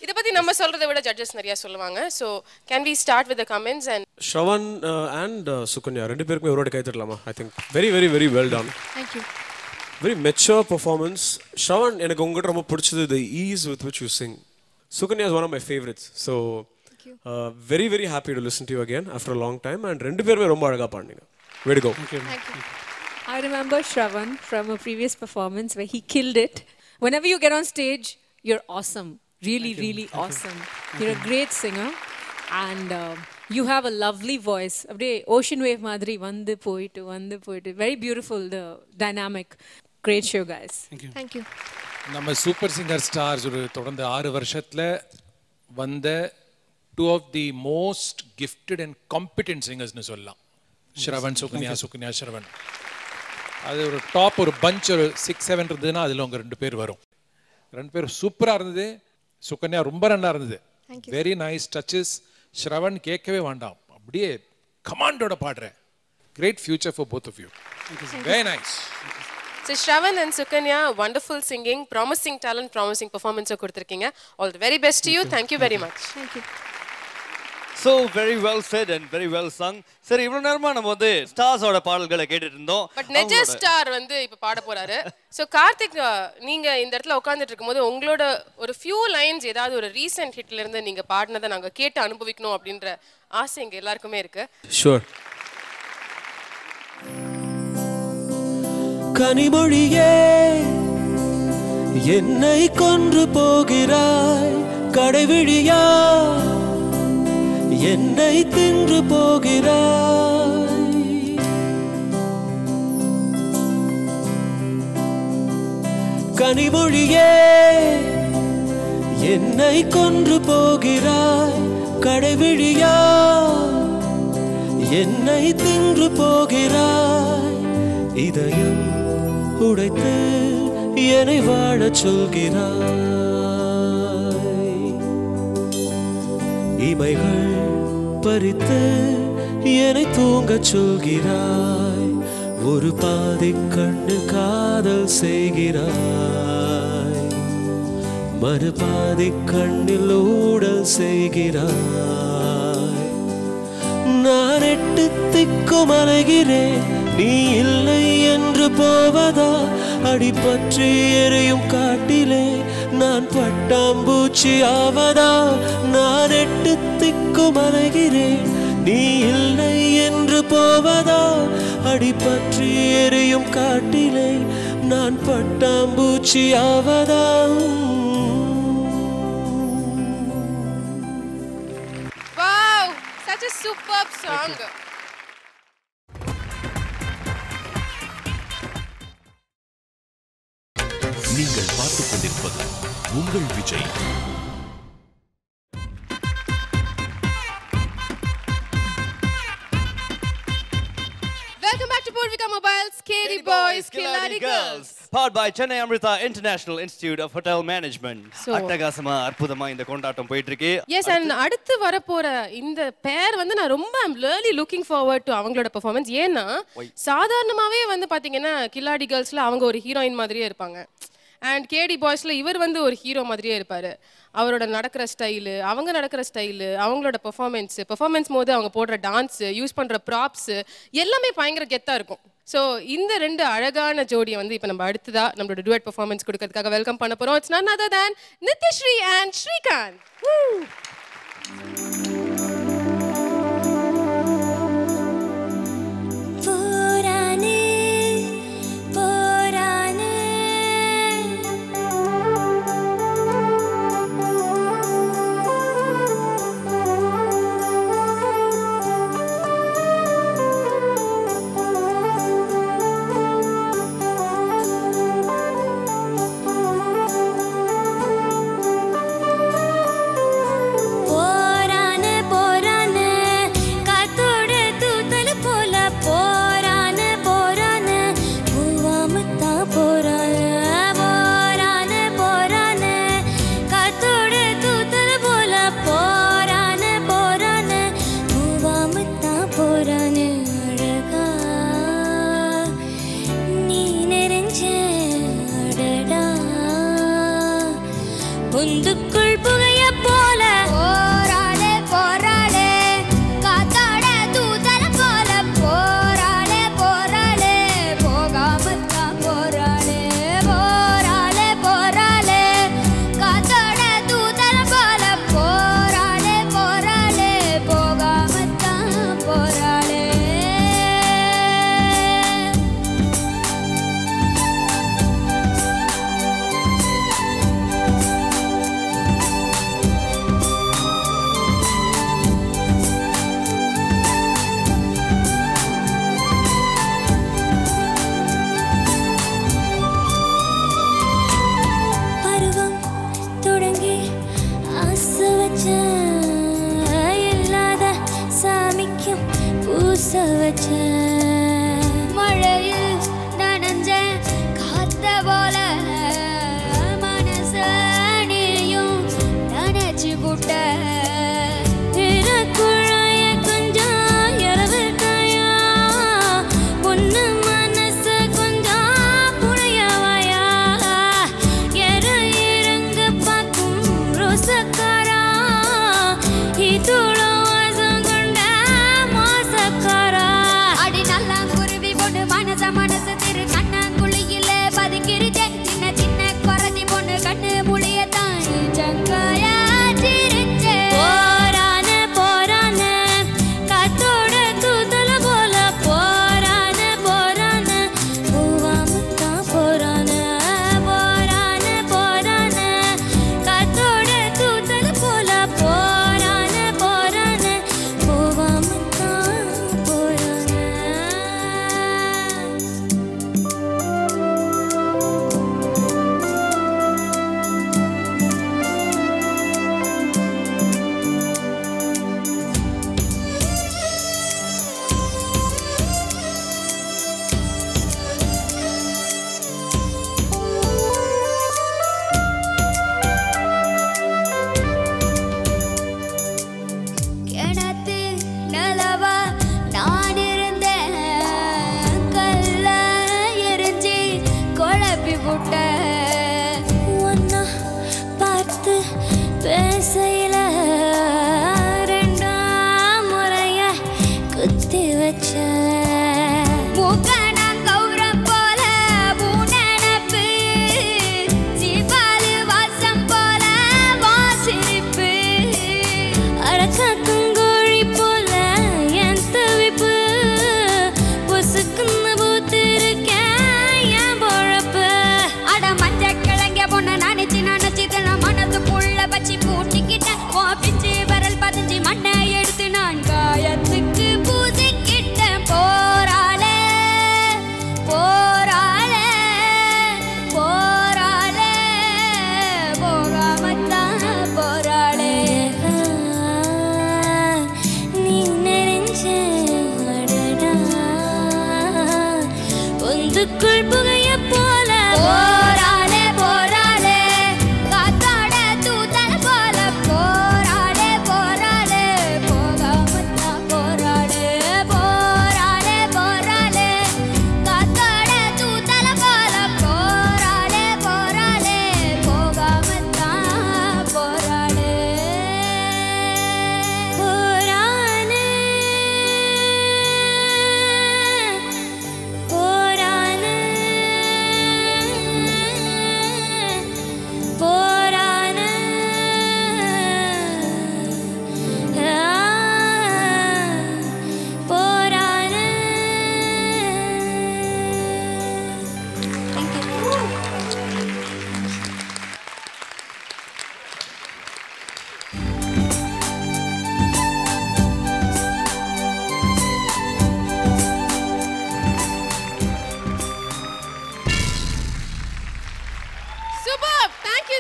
இதை பத்தி நம்ம சொல்றதை விட ஜட்ஜஸ் நிறைய சொல்லுவாங்க. So can we start with the comments? And Shravan and Sukanya ரெண்டு பேருக்குமே ஒரு வாட்டி கை தட்டலாமா? I think very very very well done. Thank you. Very mature performance. Shravan, எனக்கு உங்ககிட்ட ரொம்ப பிடிச்சது the ease with which you sing. Sukanya is one of my favorites. So very very happy to listen to you again after a long time. And ரெண்டு பேருமே ரொம்ப அழகா பாடுனீங்க. Way to go. Thank you. I remember Shravan from a previous performance where he killed it. Whenever you get on stage, you're awesome. Really, really awesome. You're a great singer. And you have a lovely voice. அப்படியே ocean wave மாதிரி வந்து போயிட்டு very beautiful, the dynamic. Great show, guys. Thank you. நம்ம super singer stars ஒரு தொடர்ந்து 6 வருஷத்துல வந்த two of the most gifted and competent singers னு சொல்லலாம். Shravan, Sukanya, Shravan. அது ஒரு டாப் ஒரு பஞ்ச் ஒரு 6-7 இருந்ததுன்னா அதில் உங்க ரெண்டு பேர் வரும். ரெண்டு பேரும் சூப்பராக இருந்தது. சுகன்யா ரொம்ப நல்லா இருந்தது. Very nice duchess. Shravan கேட்கவே வேண்டாம், அப்படியே கமாண்டோட பாடுறேன். Great future for both of you. Very nice. So Shravan and Sukanya, wonderful singing, promising talent, promising performance கொடுத்திருக்கீங்க. All the very best to you. Thank you very much. Thank you. So very well said and very well sung. சரி, இவ்வளவு நேரமா நம்ம வந்து ஸ்டார்ஸோட பாடல்களை கேட்டுட்டு இருந்தோம். But நெஜ star வந்து இப்ப பாட போறாரு. சோ கார்த்திக், நீங்க இந்த இடத்துல உட்கார்ந்துட்டு இருக்கும்போது உங்களோட ஒரு few lines ஏதாவது ஒரு ரீசன்ட் ஹிட்ல இருந்து நீங்க பாடினதை நாங்க கேட்டு அனுபவிக்கணும் அப்படின்ற ஆசை எங்க எல்லாருக்குமே இருக்கு. Sure. கனிமொழியே என்னை கொன்று போகிறாய், கடைவிழியா என்னை தின்று போகிறாய், கனிமொழியே என்னை கொன்று போகிறாய், கடைவிழியா என்னை தின்று போகிறாய், இதயம் உடைத்து என்னை வாழச் சொல்கிறாய், இமைகள் பறித்து என்னை தூங்கச் சொல்கிறாய், ஒரு பாதி கண்ணு காதல் செய்கிறாய், மறுபாதி கண்ணில் ஊடல் செய்கிறாய். நான் 8 திக்கும் அலைகிறேன், நீ இல்லை என்று போவதா? அடிபற்றி எரியும் காட்டிலே நான் பட்டாம்பூச்சி ஆவதா? நான் 8 திக்கும் அலைகிறேன், நீ இல்லை என்று போவதா? அடிபற்றி எரியும் காட்டிலே நான் பட்டாம்பூச்சி ஆவதா? Wow, such a superb song. நீங்கள் பார்த்துக் கொண்டிருப்பது உங்கள் Vijay. Welcome back to Purvika Mobiles, KD Boys, Killadi Girls. Powered by Chennai Amrita International Institute of Hotel Management. So- அட்டகாசமா அற்புதமா இந்த கொண்டாட்டம் போயிட்டு இருக்கு. Yes, and அடுத்து வரப்போற இந்த பேர் வந்து நான் ரொம்ப I'm really looking forward to அவங்களோட பெர்ஃபார்மன்ஸ். ஏன்னா சாதாரணமாவே வந்து பாத்தீங்கன்னா கில்லாடி கேர்ள்ஸ்ல அவங்க ஒரு ஹீரோயின் மாதிரியே இருப்பாங்க. அண்ட் கேடி பாய்ஸ்ல இவர் வந்து ஒரு ஹீரோ மாதிரியே இருப்பாரு. அவரோட நடக்கிற ஸ்டைலு, அவங்க நடக்கிற ஸ்டைலு, அவங்களோட பெர்ஃபார்மன்ஸ் போது அவங்க போடுற டான்ஸ், யூஸ் பண்ற ப்ராப்ஸ் எல்லாமே பயங்கர கெத்தா இருக்கும். ஸோ இந்த 2 அழகான ஜோடியை வந்து இப்போ நம்ம அடுத்ததா நம்மளோட டுவெட் பெர்ஃபார்மன்ஸ் கொடுக்கறதுக்காக வெல்கம் பண்ண போறோம். It's none other than Nithyashree and Srikanth. பொந்துக்குள் புகைய போல போராளே போராளே காத்தாட தூதல போல போராளே போராளே போகாமத்தான் போராளே போராளே போராளே காத்தாட தூதல போல போராளே போராளே போகாமத்தான் போராளே. மழையில் நனைஞ்ச காத்த போல மனசனையும் நனைச்சு புட்ட குழாய கொஞ்சம் இரவு கையா பொண்ணு மனச கொஞ்சம் புனையவாயா இறங்க பார்க்கும் ரோசக்காரா இதோட மனசு திரு கண்ணாங்குழியில பதுங்கிருச்சே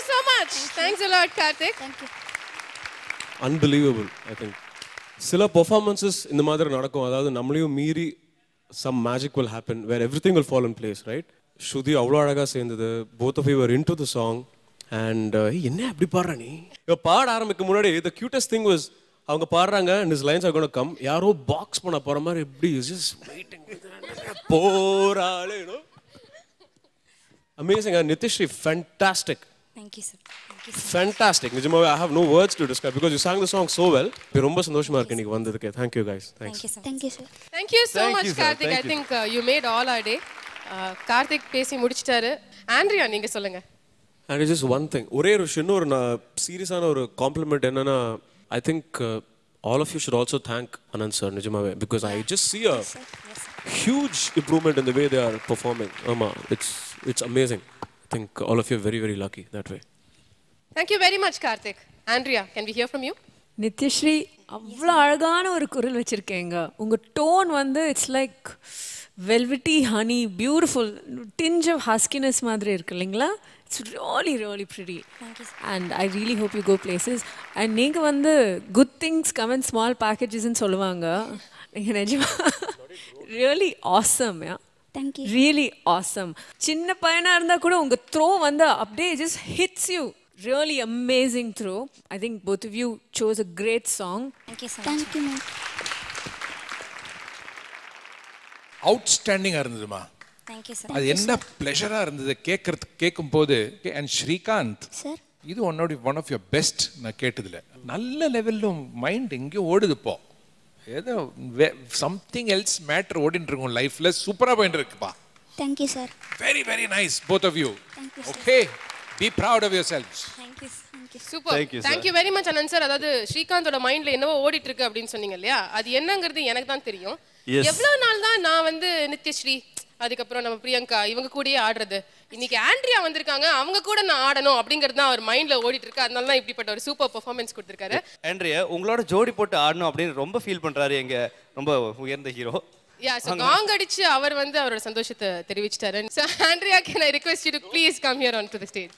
you so much. Thanks a lot, Karthik. Thank you. Unbelievable, I think. சில performances இந்த மாதிரி நடக்கும், அதாவது நம்மளையும் மீறி some magic will happen where everything will fall in place, right? Shruti அவ்வளோ அழகாக சேர்ந்தது. Both of you were into the song and என்ன அப்படி பாடுற நீ? இப்போ பாட ஆரம்பிக்க முன்னாடி the cutest thing was அவங்க பாடுறாங்க and his lines are going to come. யாரோ பாக்ஸ் பண்ண போற மாதிரி எப்படி is just waiting போறாளே, you know? Amazing. And Nitishri, fantastic. Thank you, sir. Thank you, sir. Fantastic. Nijamawe, I have no words to describe because you sang the song so well. ரொம்ப சந்தோஷமா இருக்கு நீங்க வந்ததுக்கு. Thank you guys. Thanks. Thank you, sir. Thank you, sir. Thank you so much, Karthik. I think you made all our day. Karthik பேசி முடிச்சிட்டாரு. Andrea நீங்க சொல்லுங்க. And it's just one thing. ஒரே ஒரு இன்னொரு சீரியஸான ஒரு காம்ப்ளிமெண்ட் என்னன்னா, I think all of you should also thank Anand sir, Nijamawe, because I just see a huge improvement in the way they are performing. It's amazing. I think all of you are very, very lucky that way. Thank you very much, Karthik. Andrea, can we hear from you? Nithyasri அவ்வளோ அழகான ஒரு குரல் வச்சுருக்கேங்க. உங்கள் tone வந்து it's like velvety honey, beautiful tinge of huskiness மாதிரி இருக்கு இல்லைங்களா? It's really really pretty and I really hope you go places. And நீங்கள் வந்து good things come in small பேக்கேஜஸ்ன்னு சொல்லுவாங்க. நீங்கள் நிஜமா really awesome. Thank you. Really awesome. சின்ன பையனா இருந்தா கூட உங்க த்ரோ வந்து அப்படியே just hits you. Really amazing throw. I think both of you chose a great song. Thank you so much. Thank you, ma'am. Outstanding இருந்ததுமா. Thank you, sir. அது என்ன ப்ளஷரா இருந்தது கேட்கும் போது. And Srikanth, Sir. இது one of your best நான் கேட்டதுல. நல்ல லெவல்ல mind எங்கேயோ ஓடுது இப்போ. ஏதோ something else matter ஓடிட்டு இருக்கும் லைஃப்ல. சூப்பரா போயிட்டு இருக்குப்பா. Thank you, sir. Very, very nice, both of you. Thank you, sir. Okay, be proud of yourselves. Thank you. Thank you. Super. Thank you very much, Anand sir. அதாவது ஸ்ரீகாந்தோட மைண்ட்ல என்னவோ ஓடிட்டு இருக்கு அப்படின்னு சொன்னீங்க இல்லையா? அது என்னங்கிறது எனக்கு தான் தெரியும். எவ்வளவு நாள் தான் நான் வந்து நித்யஸ்ரீ, அதுக்கப்புறம் நம்ம பிரியங்கா இவங்க கூடயே ஆடுறது. இன்னைக்கு ஆண்ட்ரியா வந்திருக்காங்க, அவங்க கூட நான் ஆடணும் அப்படிங்கிறது தான் அவர் மைண்ட்ல ஓடிட்டு இருக்கு. அதனால தான் இப்படிப்பட்ட ஒரு சூப்பர் பெர்ஃபார்மன்ஸ் கொடுத்திருக்காரு. ஆண்ட்ரியா உங்களோட ஜோடி போட்டு ஆடணும் அப்படின்னு ரொம்ப ஃபீல் பண்றாரு எங்க ரொம்ப உயர்ந்த ஹீரோ. சோ காங் அடிச்சு அவர் வந்து அவரோட சந்தோஷத்தை தெரிவிச்சிட்டாரு. So Andrea, can I request you to please come here onto the stage?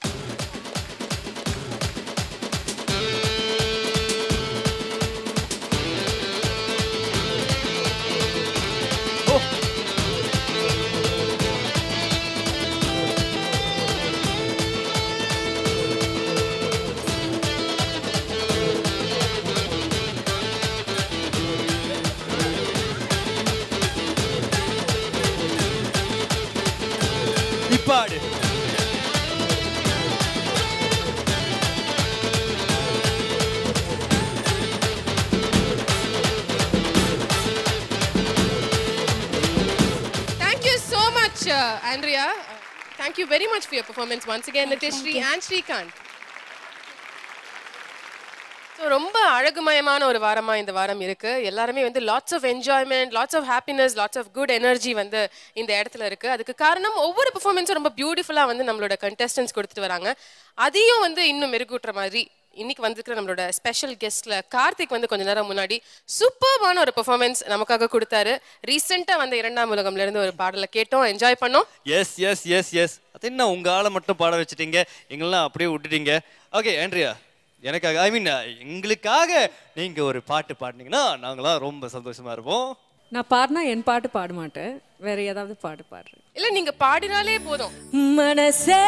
பாடு. Thank you so much, Andrea. Thank you very much for your performance once again, Nitishri and Srikanth. ரொம்ப அழகுமயமான ஒரு வாரமா இந்த வாரம் இருக்கு. எல்லாருமே வந்து lots of enjoyment, lots of happiness, lots of good energy வந்து இந்த இடத்துல இருக்கு. அதுக்கு காரணம் ஒவ்வொரு பெர்ஃபார்மன்ஸும் ரொம்ப பியூட்டிஃபுல்லா வந்து நம்மளோட கண்டெஸ்டன்ஸ் கொடுத்துட்டு வராங்க. அதையும் வந்து இன்னும் மெருகூட்டுற மாதிரி இன்னைக்கு வந்திருக்கிற நம்மளோட ஸ்பெஷல் கெஸ்ட்ல கார்த்திக் வந்து கொஞ்ச நேரம் முன்னாடி சூப்பர்பான ஒரு பெர்ஃபார்மன்ஸ் நமக்காக கொடுத்தாரு. ரீசெண்டா வந்து 2ஆம் உலகம்ல இருந்து ஒரு பாடலை கேட்டோம், என்ஜாய் பண்ணோம். எஸ் எஸ் எஸ் எஸ் அது என்ன உங்க ஆளை மட்டும் பாட வச்சுட்டீங்க, எங்களெல்லாம் அப்படியே விட்டுட்டீங்க. ஓகே ஆண்ட்ரியா, எனக்காக ஐ மீன் எங்களுக்காக நீங்க ஒரு பாட்டு பாடினீங்கன்னா நாங்களாம் ரொம்ப சந்தோஷமா இருப்போம். நான் பாடினா என் பாட்டு பாட மாட்டேன், வேற ஏதாவது பாட்டு பாடுறேன். இல்ல நீங்க பாடினாலே போதும். மனசே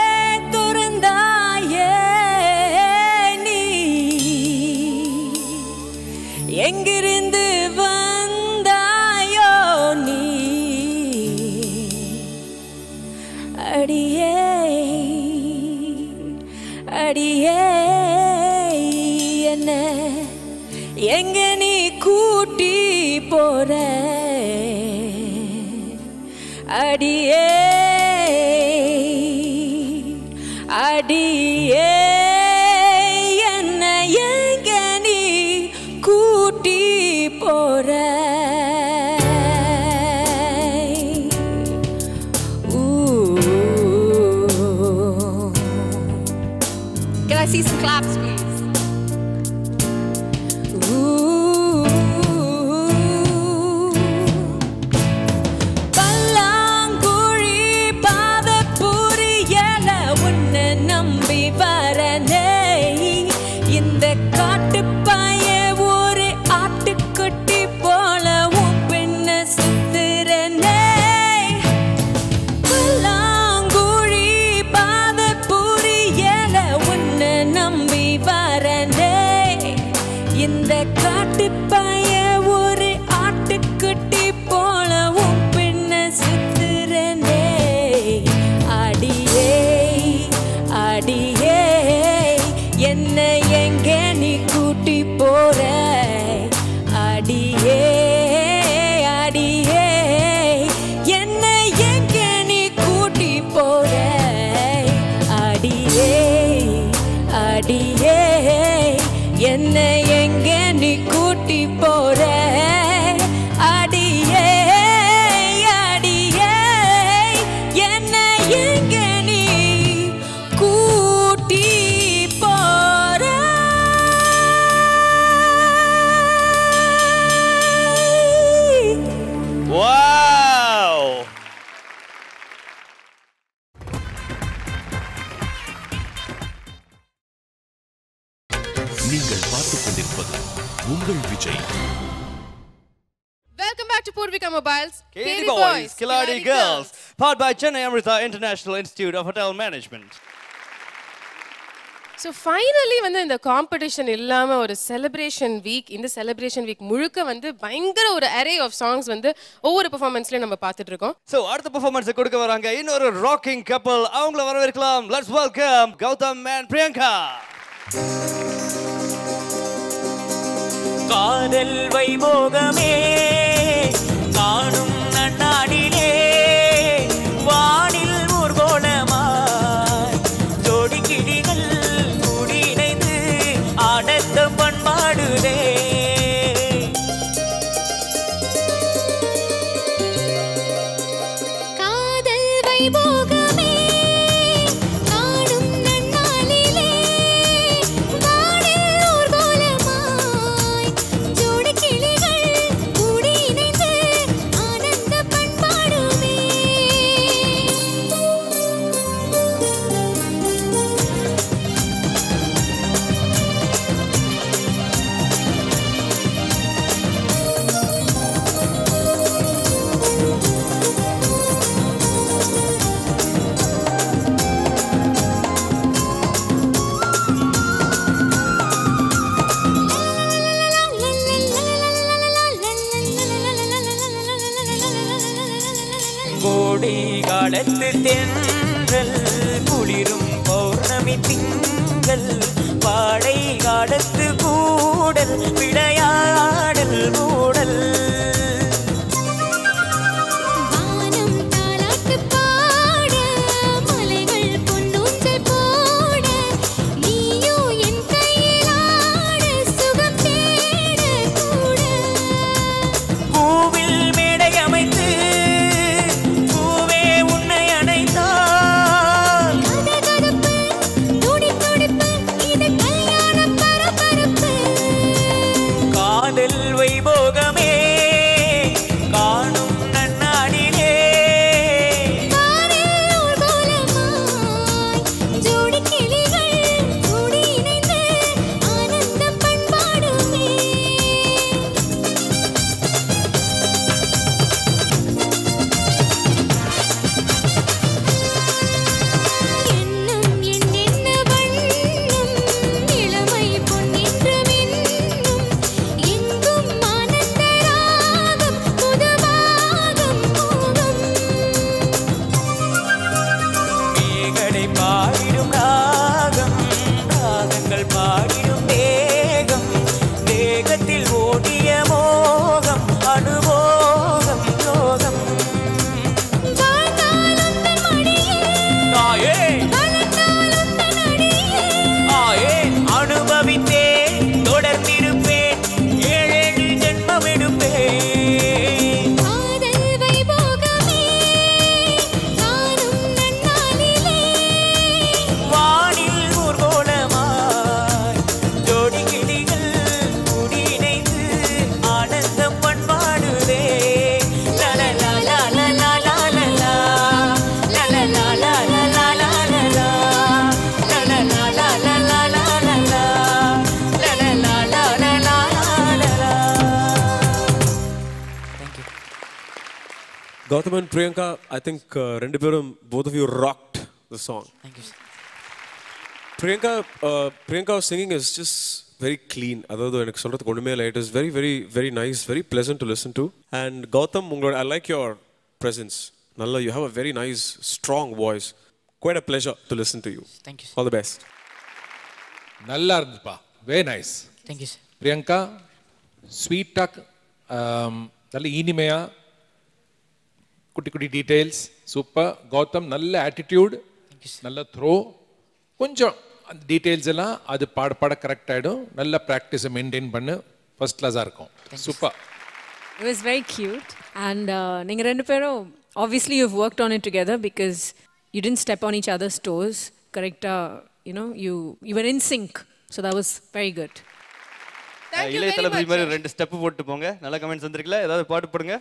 துறந்தாயே நீ எங்கிருந்து வந்தாயோ நீ அடியே அடியே என்ன எங்க நீ கூட்டி போற அடியே அடியே என்ன எங்க நீ கூட்டி போற Can I see some claps, please? பல்லாங்குழி பாத புரியல உன்னை நம்பி வர நீங்கள் பார்த்துக் கொண்டிருப்பது உங்கள் Vijay. Welcome back to Purvika Mobiles. KD Boys, Kiladi Girls, powered by Chennai Amrita International Institute of Hotel Management. So finally வந்து இந்த காம்படிஷன் இல்லாம ஒரு செலிப்ரேஷன் வீக், இந்த செலிப்ரேஷன் வீக் முழுக்க வந்து பயங்கர ஒரு அரே ஆஃப் சாங்ஸ் வந்து ஒவ்வொரு பெர்ஃபார்மன்ஸ்லயும் நம்ம பார்த்துட்டு இருக்கோம். So அடுத்த பெர்ஃபார்மன்ஸ் கொடுக்க வராங்க இன்னொரு ராக்கிங் கப்பல். அவங்கள வரவேற்கலாம். Let's welcome Gautam and Priyanka. காதல் வைபோகமே காணும் நன்னாடிலே வானில் ஊர்கோலமாய் ஜோடி கிளிகள் கூடி இணைந்து ஆனந்த பண்பாடுதே. காதல் வைபோகமே காணும் நன்னாளிலே வானில் ஊர்கோலமாய் ஜோடி கிளிகள் கூடி இணைந்து ஆனந்த பண்பாடுமே. கோடை காலத்து தென்றல் குளிரும் பௌர்ணமி திங்கள் பாடை காலத்து கூடல் விளையாடல் கூடல் வானம் தாலாட்டு பாட மலைகள் பொன்னூஞ்சல் போட நீயோ என் கையில் ஆட சுகம் தேட கூட பூவில் மேடை அமைத்து பூவே உன்னை அணைத்தால் கதகதப்பு துடி துடிப்பு இது கல்யாண பரபரப்பு. காதல் வைபோகமே காணும் நன்னாடிலே வானில் ஊர்கோலமாய் ஜோடி கிளிகள் கூடி இணைந்து ஆனந்த பண்பாடுமே. எண்ணம் என்னென்ன வண்ணம் இளமை பொன்னின்று மின்னும் எங்கும் ஆனந்த ராகம் புதுவாகம் மோகம். மேகடை பாடிடும் ராகம் ராகங்கள் பாடிடும் தேகம் தேகத்தில் ஓடிய மோகம் அனுபோகம் யோகம் வாழ்ந்தாலும் தன் மடியில் தாயே வளர்ந்தாலும் தன் அடியில் ஆயே அனுபவித்தேன் தொடர்ந்திருப்பேன் ஏழேழு ஜென்மம் எடுப்பேன் காதல் வைபோகமே காணும் நன்னாளிலே வானில் ஊர்கோலமாய் ஜோடி கிளிகள் கூடி இணைந்து ஆனந்தம் பண்பாடுதே Gautam and Priyanka, I think ரெண்டு பேரும் both of you rocked the song. Thank you. Priyanka's singing is just very clean. அதாவது எனக்கு சொல்றதுக்கு ஒண்ணுமே இல்லை. It is very, very, very nice, very pleasant to listen to. And Gautam, உங்களோட I like your presence. நல்லா, you have a very nice, strong voice. Quite a pleasure to listen to you. Thank you, sir. All the best. நல்லா இருந்துப்பா, very nice. Thank you, sir. Priyanka ஸ்வீட்டாக நல்ல இனிமையா குட்டி குட்டி details super. Gautham நல்ல attitude, நல்ல த்ரோ. கொஞ்சம் அந்த டீடைல்ஸ் எல்லாம் அது பாட பாட கரெக்ட் ஆகிடும். நல்ல ப்ராக்டிஸை மெயின்டைன் பண்ணு, ஃபர்ஸ்ட் கிளாஸாக இருக்கும். Super. It was very cute. And நீங்கள் ரெண்டு பேரும் obviously you've worked on it together because you didn't step on each other's toes. Correct? You know, you were in sync. So that was very good. இளைய தளபதி மாதிரி ரெண்டு step போட்டு போங்க. நல்ல comments வந்திருக்குல்ல, ஏதாவது பாட்டு போடுங்க.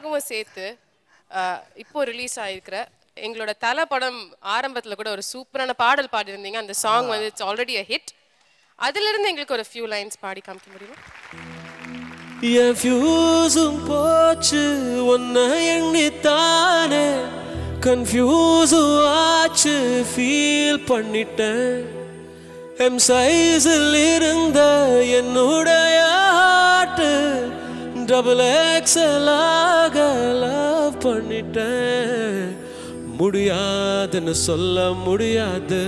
எனக்காகவும் சேர்த்து இப்போ ரிலீஸ் ஆகிருக்கிற எங்களோட தலை படம் ஆரம்பத்தில் கூட ஒரு சூப்பரான பாடல் பாடியிருந்தீங்க. அந்த சாங் வந்து இட்ஸ் ஆல்ரெடி அ ஹிட். அதிலிருந்து எங்களுக்கு ஒரு ஃபியூ லைன்ஸ் பாடி காமிக்க முடியுமா? என் ஃபியூஸும் போச்சு ஒன்ன எண்ணித்தானே கன்ஃபியூஸும் ஆச்சு ஃபீல் பண்ணிட்டேன். எம் சைஸில் இருந்த என்னுடைய ஹார்ட் டபுள் எக்ஸலாக லவ் பண்ணிட்டேன். முடியாதுன்னு சொல்ல முடியாது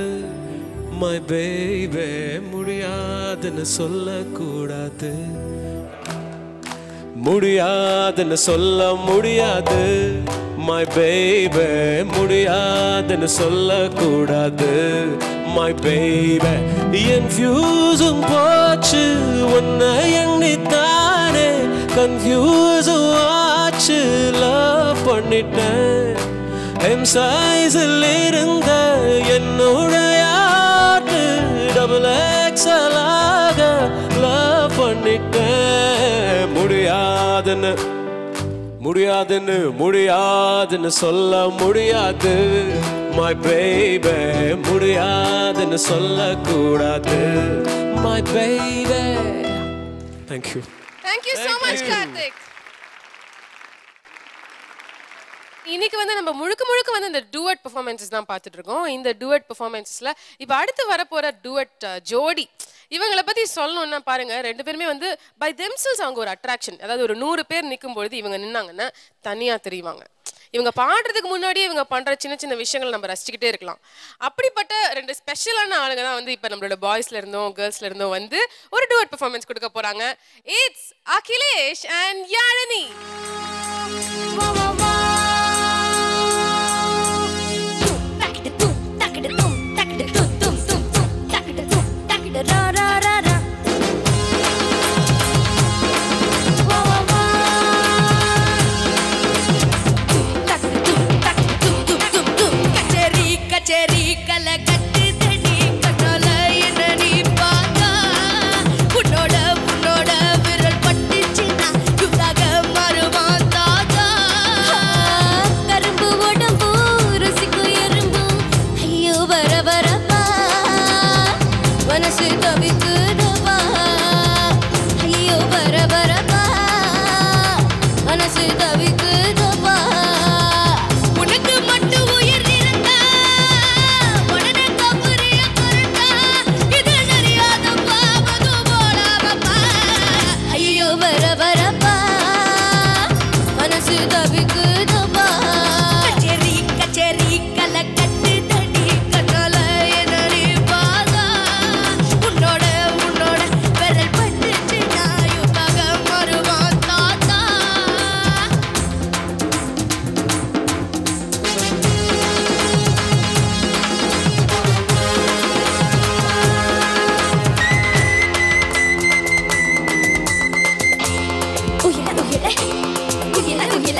மை பேபி, முடியாதுன்னு சொல்லக்கூடாது. முடியாதுன்னு சொல்ல முடியாது மை பேபி, முடியாதுன்னு சொல்லக்கூடாது மை பேபி. என் ஃபியூஸும் போச்சு உன்னை எண்ணித்தானே கன்ஃபியூஸும் ஆச்சு லவ் பண்ணிட்டேன். எம் சைஸில் இருந்த என்னுடைய டபுள் எக்ஸலாக லவ் பண்ணிட்டேன். முடியாதுன்னு முடியாதுன்னு முடியாதுன்னு சொல்ல முடியாது மை பேபி, முடியாதுன்னு சொல்லக்கூடாது my baby. Thank you. Thank you so much Karthik. இன்னைக்கு வந்து நம்ம முழுக்க முழுக்க வந்து இந்த டூவட் பெர்ஃபார்மன்ஸஸ் தான் பார்த்துட்டு இருக்கோம். இந்த டூவட் பெர்ஃபார்மன்ஸஸ்ல இப்போ அடுத்து வரப்போற டூவட் ஜோடி இவங்களை பத்தி சொல்லணும்னா பாருங்க, ரெண்டு பேருமே வந்து பை தெம்செல்ஸ் அவங்க ஒரு அட்ராக்ஷன். அதாவது ஒரு 100 பேர் நிற்கும் பொழுது இவங்க நின்னாங்கன்னா தனியா தெரிவாங்க. இவங்க பாடுறதுக்கு முன்னாடியே இவங்க பண்ற சின்ன சின்ன விஷயங்கள் நம்ம ரசிச்சுக்கிட்டே இருக்கலாம். அப்படிப்பட்ட 2 ஸ்பெஷலான ஆளுங்க தான் வந்து இப்போ நம்மளோட பாய்ஸ்ல இருந்தும் கேர்ள்ஸ்ல இருந்தும் வந்து ஒரு டூவட் பெர்ஃபார்மன்ஸ் கொடுக்க போறாங்க. It's Akhilesh and Yazhini. கச்சேரி கலை கட்டுதடி கண்ணால என்ன நீ பார்த்தா உன்னோட உன்னோட விரல் பட்டுச்சுன்னா யுத்தாக மாறுவான் தாத்தா. கரும்பு உடம்பு ருசிக்கும் எறும்பு ஐயோ வர வரப்பா மனசு தவிக்குதப்பா. ஐயோ வர வரப்பா மனசு தவிக்குதப்பா. உனக்கு மட்டும் உயிர் இருந்தா உடனே கபரிய கருட்டா இது தெரியாதப்பா மது போடாமப்பா. ஐயோ வர வரப்பா மனசு தவிக்குதப்பா. கச்சேரி கச்சேரி கலை கட்டுதடி கண்ணால என்ன நீ பார்த்தா உன்னோட உன்னோட விரல் பட்டுச்சுன்னா யுத்தாக மாறுவான் தாத்தா. உயில உயில உயில உயில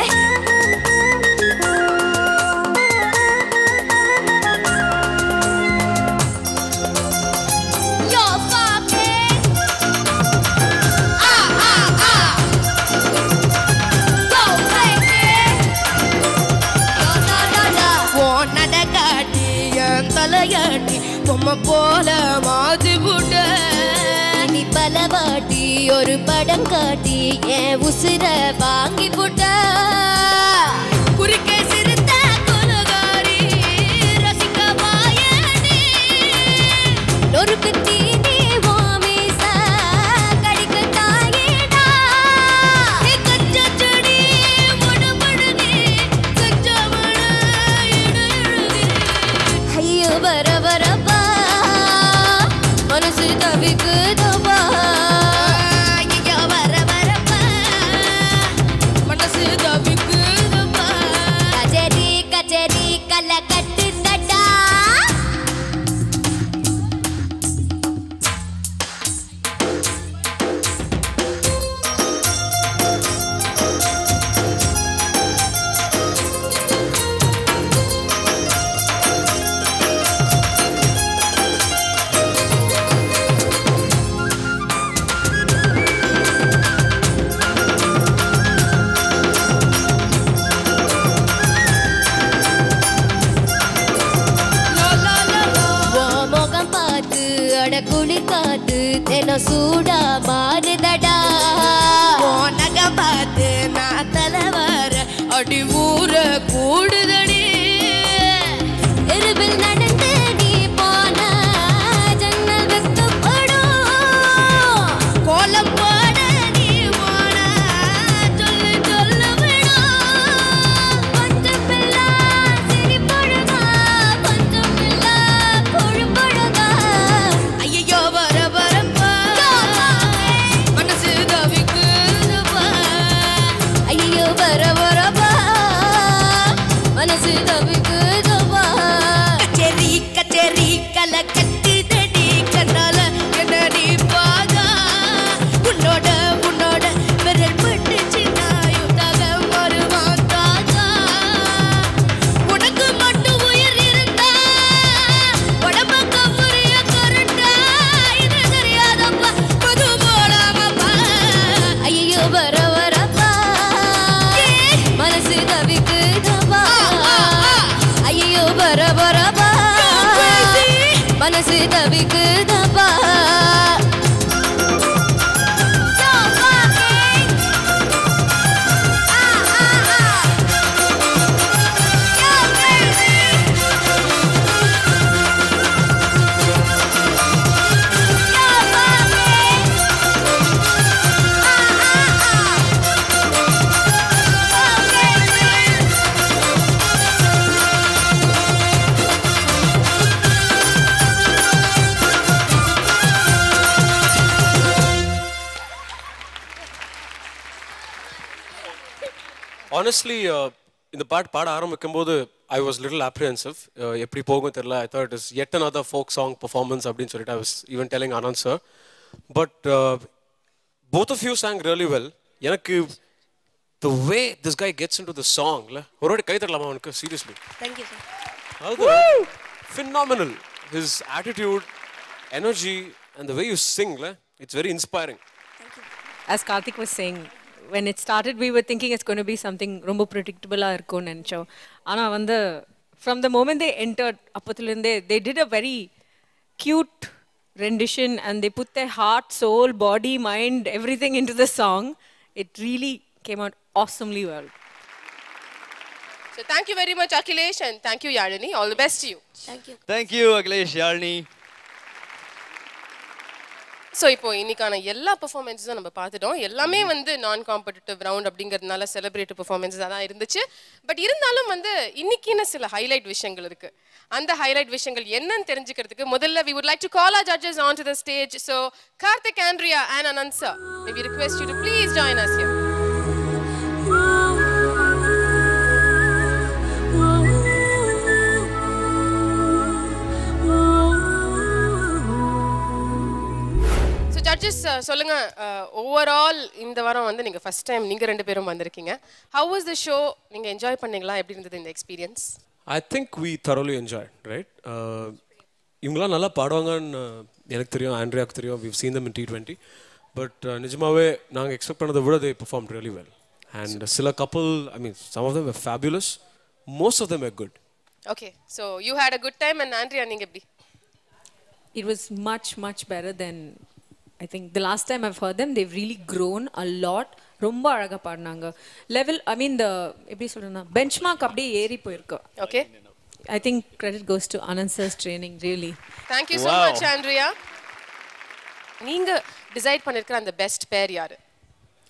You're fucking Go baby உன் நடகாட்டி என் தலையாட்டி பொம்மை போல மாத்தி விட்ட நீ பல வாட்டி ஒரு படம் காட்டி என் உசுர வாங்கி போட்ட. குறுக்கே சிறுத்த கொலகாரி ரசிக்க வாயடி நொறுக்கு தீனி ஓமேச கடிக்க தாயிடா. கச்ச செடி முடுமுடுகி கச்சவள இடுழுகி. ஐயோ வர வரப்பா மனசு தவிக்குதப்பா. ஐயா வர வரப்பா மனசு தவிக்குதப்பா. நெஞ்சம் சூடா மாறுதடா உனக பார்த்து நான் தலைவர அடி ஊர கூடுதடி எருவில் நடந்து நீ போன ஜன்னல் வெக்கப்படும் கோலம் போட நீ போன சொல்லு சொல்லு விடும் கொஞ்சம் பிள்ளை சிரிப்பழகா கொஞ்சம் பிள்ளை கொழுப்பழகா ஐயோ வர வரப்பா மனசு தவிக்குதுப்பா ஐயோ வர வரப்பா மனசு தவிக்குதுப்பா கச்சேரி கச்சேரி கல கட்டுதடி கண்ணால என்னடி பாகா உன்னோட உன்னோட விரல் பட்டுச்சு நாயுதாக வருவாங்க உனக்கு மட்டும் உயிர் இருந்தா உடம்ப கவுரிய கருட்டா இது தெரியாதப்பா புது போலாமப்பா ஐயோ வர வரப்பா மனசு தவிக்குதுப்பா ஐயோ வர வரப்பா மனசு தவிக்குதுப்பா Honestly, இந்த பாட்டு பாட ஆரம்பிக்கும் போது I was little apprehensive. எப்படி போகும் தெரியல. I thought it is yet another folk song performance அப்படின்னு சொல்லிட்டு I was even telling Anand sir. But both of you sang really well. எனக்கு the way this guy gets into the song, ஒரு வாட்டி கை தட்டலாமா அவனுக்கு seriously. Thank you sir. Phenomenal. His attitude, energy and the way you sing, it's very inspiring. As Karthik was saying, when it started, we were thinking it's going to be something ரொம்ப predictable-ஆ இருக்கும்னு நினைச்சோம். ஆனா வந்து from the moment they entered, அப்பத்திலிருந்தே they did a very cute rendition and they put their heart, soul, body, mind, everything into the song. It really came out awesomely well. So thank you very much, Akhilesh, and thank you, Yalini. All the best to you. Thank you. Thank you, Akhilesh, Yalini. So இப்போ இன்னைக்கான எல்லா பெர்ஃபார்மன்ஸும் நம்ம பார்த்துட்டோம். எல்லாமே வந்து நான் competitive round அப்படிங்கிறதுனால செலிப்ரேட்டிவ் பெர்ஃபார்மன்ஸாக தான் இருந்துச்சு. பட் இருந்தாலும் வந்து இன்னைக்குன்னு சில ஹைலைட் விஷயங்கள் இருக்கு. அந்த ஹைலைட் விஷயங்கள் என்னன்னு தெரிஞ்சுக்கிறதுக்கு முதல்ல we would like to call our judges onto the stage. So Karthik, Andrea and Anand sir, may we request you to please join us here. Judges சொல்லுங்க, ஓவரால் இந்த வாரம் வந்து நீங்க ஃபர்ஸ்ட் டைம் நீங்க ரெண்டு பேரும் வந்திருக்கீங்க. How was the show? நீங்க என்ஜாய் பண்ணீங்களா? எப்படி இருந்தது இந்த experience? I think we thoroughly enjoyed, right? இவங்களாம் நல்லா பாடுவாங்கன்னு எனக்கு தெரியும், ஆண்ட்ரியாவுக்கு தெரியும். We've seen them in T20. But நிஜமாவே நாங்கள் எக்ஸ்பெக்ட் பண்ணதை விட they performed really well. And சில couple, I mean, some of them were fabulous. Most of them were good. Okay, so you had a good time and Andrea, நீங்க எப்படி? It was much better than I think the last time I've heard them. They've really grown a lot. ரொம்ப அழகா பாடுனாங்க. Level, I mean the எப்படி சொல்றேன்னா benchmark அப்படியே ஏறி போயிருக்கு. Okay. I think credit goes to Anand sir's training, really. Thank you so much, Andrea. நீங்க decide பண்ணிருக்கிற அந்த best பேர் யாரு?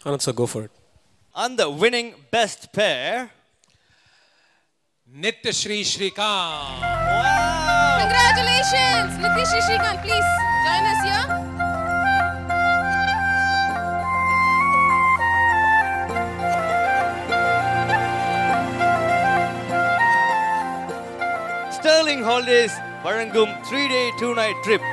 Anand sir, go for it. And the winning best pair, Nityashree Srikanth. Congratulations, Nityashree Srikanth, please join us here. Sterling Holidays வழங்கும் 3-day 2-night trip.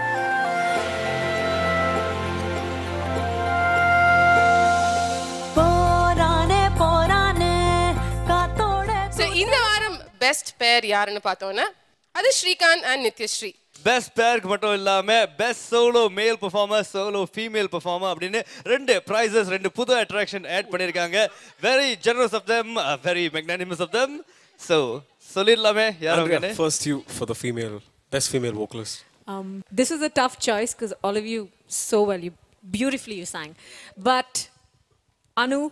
So இந்த வாரம் best பேர் யாருன்னு பார்த்தோம்னா அது ஸ்ரீகாந்த் அண்ட் நித்யஸ்ரீ. பெஸ்ட் பேருக்கு மட்டும் இல்லாம best solo male performer, solo female performer அப்படின்னு ரெண்டு prizes, ரெண்டு புது அட்ராக்ஷன் ஆட் பண்ணிருக்காங்க. Very generous of them, very magnanimous of them. So சொல்லிடலாமே யாரும். First you for the female, best female vocalist. This is a tough choice because all of you so well. You Beautifully you sang. But Anu,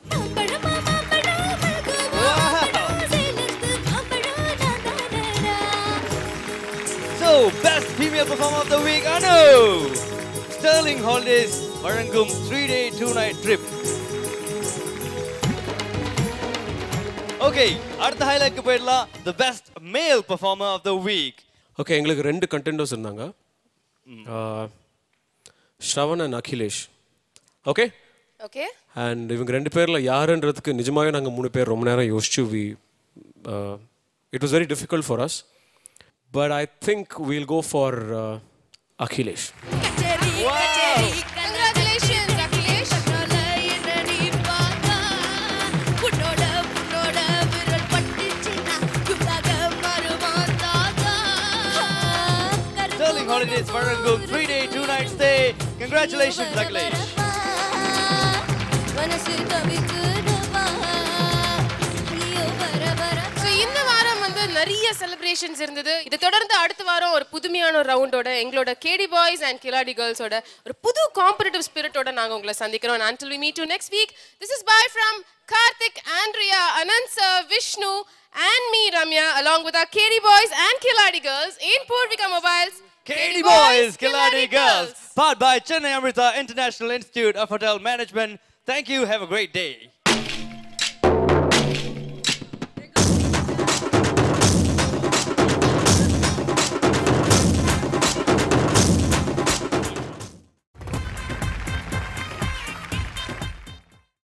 So, best female performer of the week, Anu! Sterling Holidays Varangum 3-day 2-night trip. Okay, அடுத்த ஹைலைட்க்கு போயிடலாம். The best male performer of the week. Okay, எங்களுக்கு 2 contenders இருந்தாங்க, Shravan and Akhilesh. Okay okay, and இவங்க 2 பேரில் யாருன்றதுக்கு நிஜமாகவே நாங்கள் 3 பேர் ரொம்ப நேரம் யோசிச்சு it was very difficult for us. But I think we'll go for Akhilesh. Congratulations, Akhilesh. Sterling Holidays Varangum 3-day 2-night stay. Congratulations, Akhilesh. So இந்த வாரம் வந்து நிறைய செலிப்ரேஷன்ஸ் இருந்தது. இதை தொடர்ந்து அடுத்த வாரம் ஒரு புதுமையான ஒரு ரவுண்டோட எங்களோட கேடி பாய்ஸ் அண்ட் கிலாடி கேர்ள்ஸோட ஒரு புது காம்படிட்டிவ் ஸ்பிரிட்டோட நாங்கள் உங்களை சந்திக்கிறோம். And until we meet you next week, this is bye from Karthik, Andrea, Anand sir, Vishnu and me, Ramya, along with our KD boys and Kiladi girls in Purvika Mobiles. KD Boys, Kiladi Girls, powered by Chennai Amrita International Institute of Hotel Management. Thank you. Have a great day.